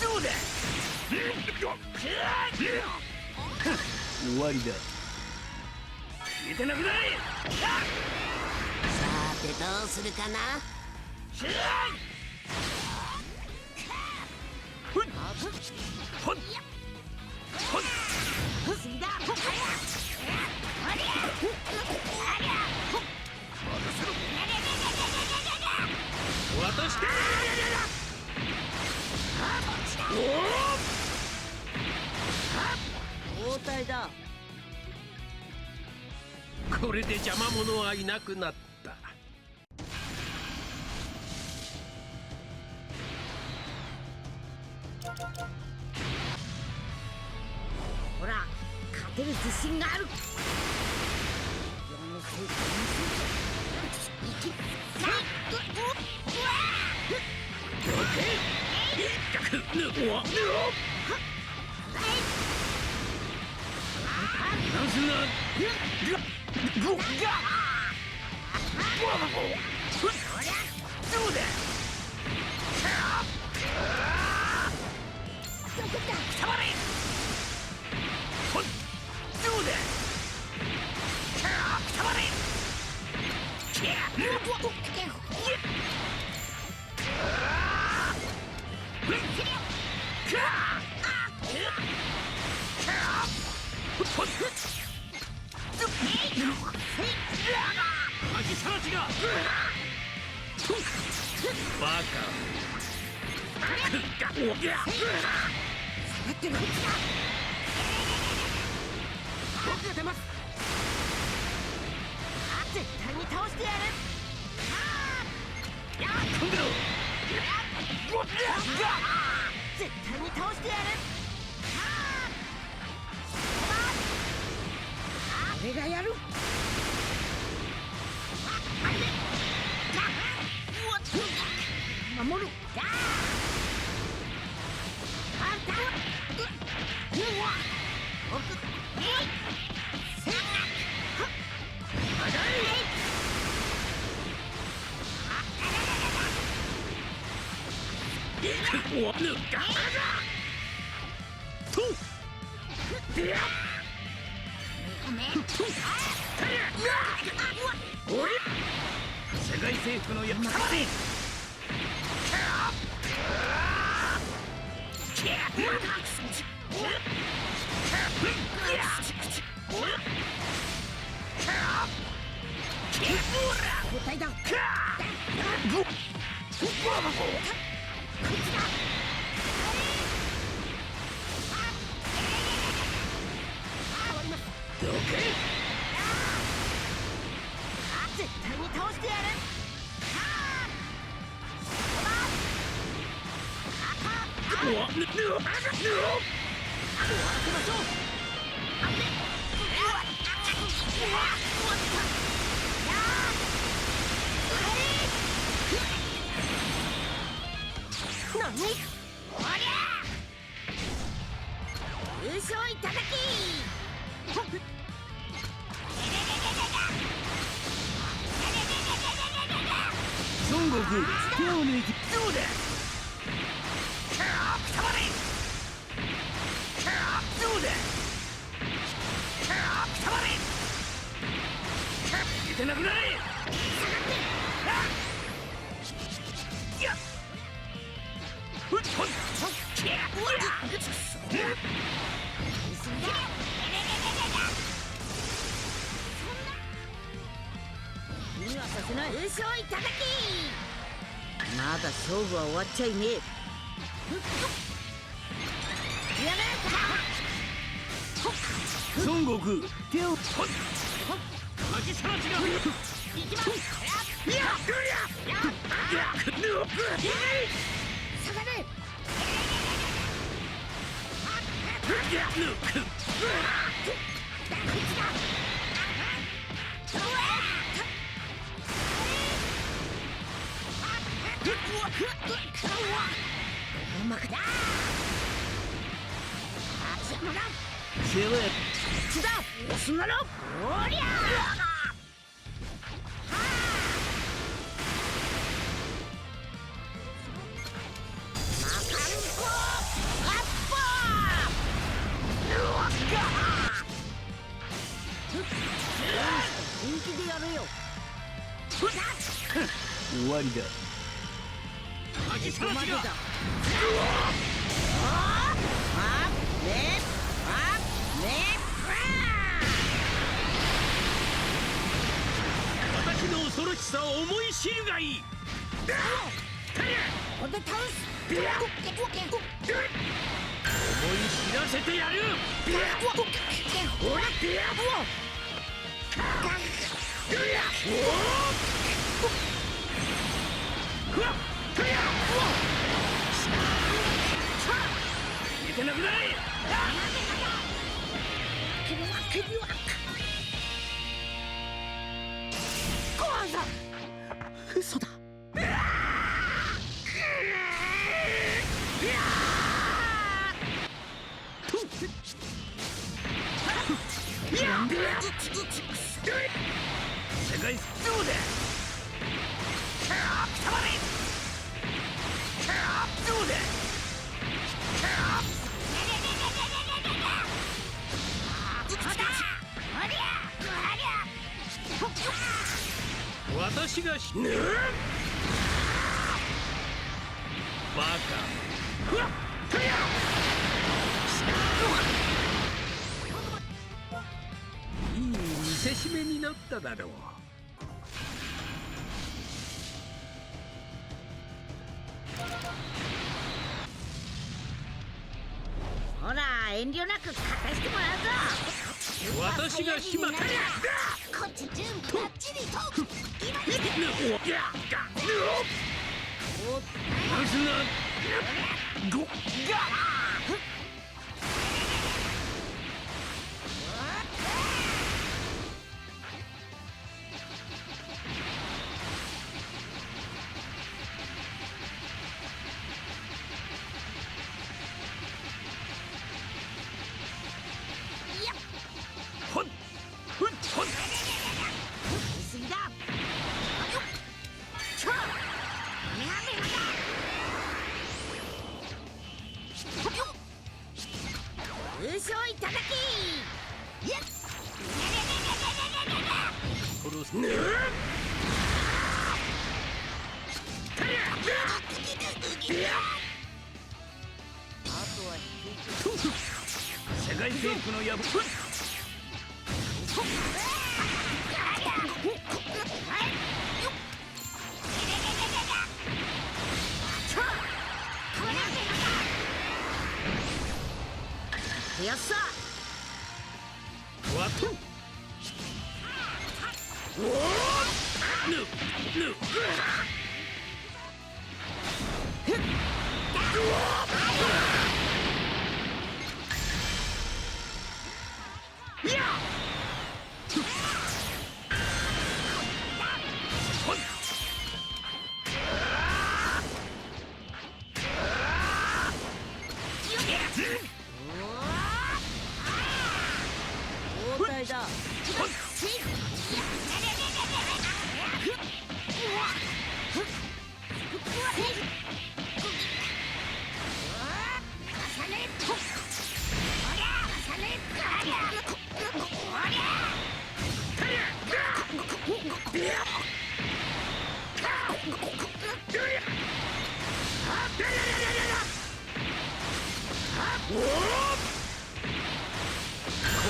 どうだ終わりだ消えてなくなれさてどうするかな次だ渡して交代だこれで邪魔者はいなくなった。ほら勝てる自信がある4の成功なんすんなどうだたまれどうだたまれマジさらちがバカおぎゃ僕が出ます絶対に倒してやる今度絶対に倒してやる俺がやる守るおぬかとでや世界征服のやつまで交代だどけ絶対に倒してやる何優勝いただき孫悟空手を抜いてどうだたまれどうだたまれ入れてなくなれやっふっほっにはさせない優勝いただきまだ勝負は終わっちゃいねえ孫悟空手をほっ巻きさらしが行きます。やっ下がれ。うまくだ。邪魔だ。せやばやつだ。すんなろ。おりゃ本気でやるよ。終わりだ巻きさらしが私の恐ろしさを思い知るがいい。これで倒す。思い知らせてやる。逃げてなくない。嘘だ。世界どうだ。どうだ。私が死ぬ。バカ。いい見せしめになっただろう。ほら遠慮なく勝たしてもらうぞ。私がしまった。こっち準備ばっちりと。ほっほっほっ。言い過ぎだ。優勝いただき。殺す。世界征服のやぶ。よっしゃ。わっと。交代だ。こ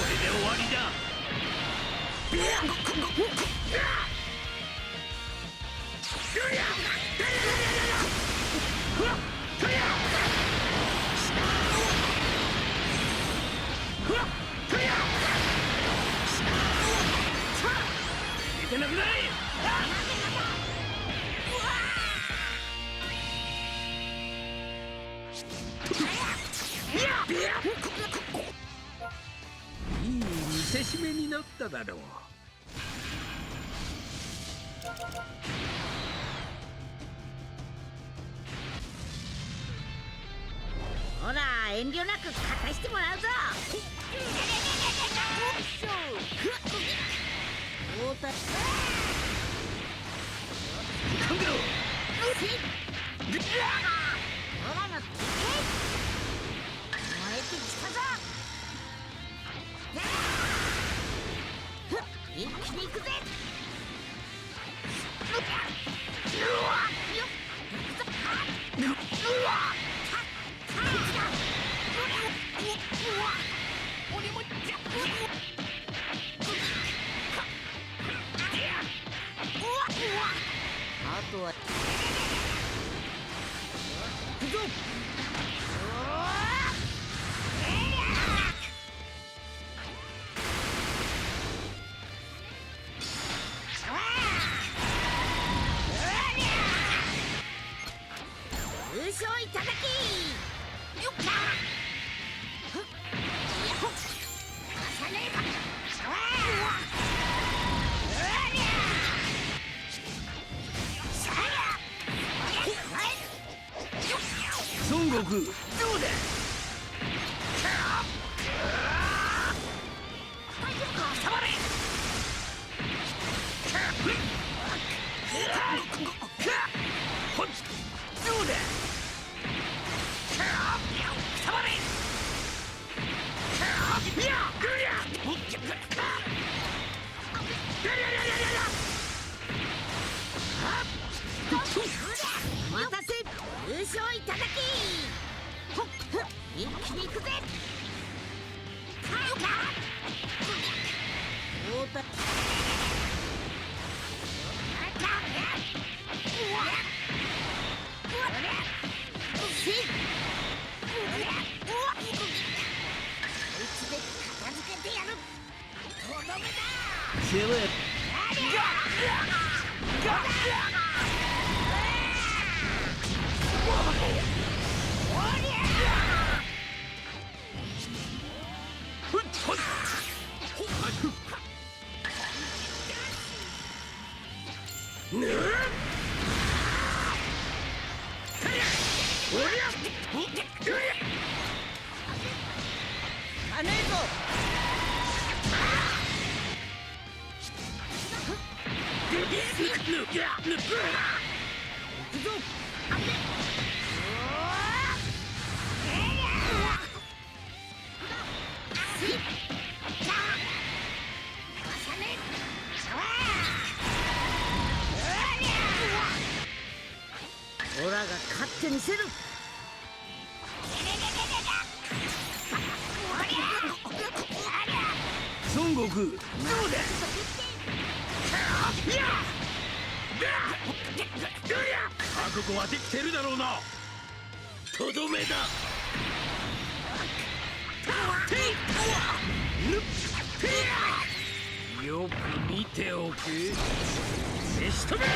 れで終わりだ。なくなれ。いい見せしめになっただろう。ほら遠慮なく勝たしてもらうぞ。太田今度ほらの燃えてきたぞ。一気に行くぜ。あとは行くぞ。優勝いただきよっか。重ねば孫悟空どうだ。触れ。ほっどうだ。触れ。お待たせ。優勝いただき一気に行くぜ。太田片付けてやる。とどめだ。Kill it. あねえぞ。行くぞ。オラが勝ってみせる。孫悟空どうだ。覚悟はできてるだろうな。とどめだ。よく見ておけ。せしとめ。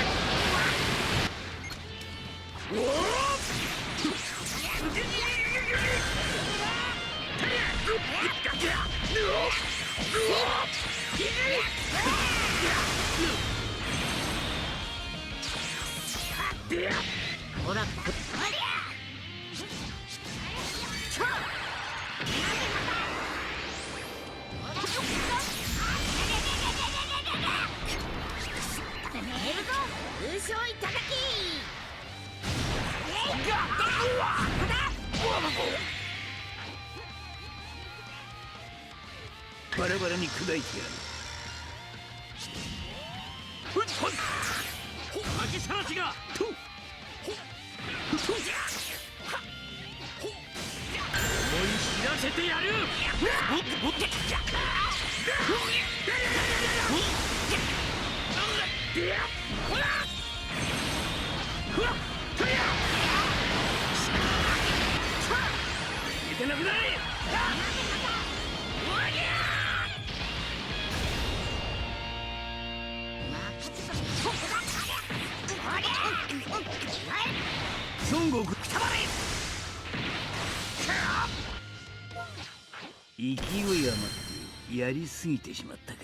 ほら優勝いただき。バラバラに砕いてやる。吐きさらしが思い知らせてやる。逃げてなくなれ。負孫悟空勢い余ってやりすぎてしまったか。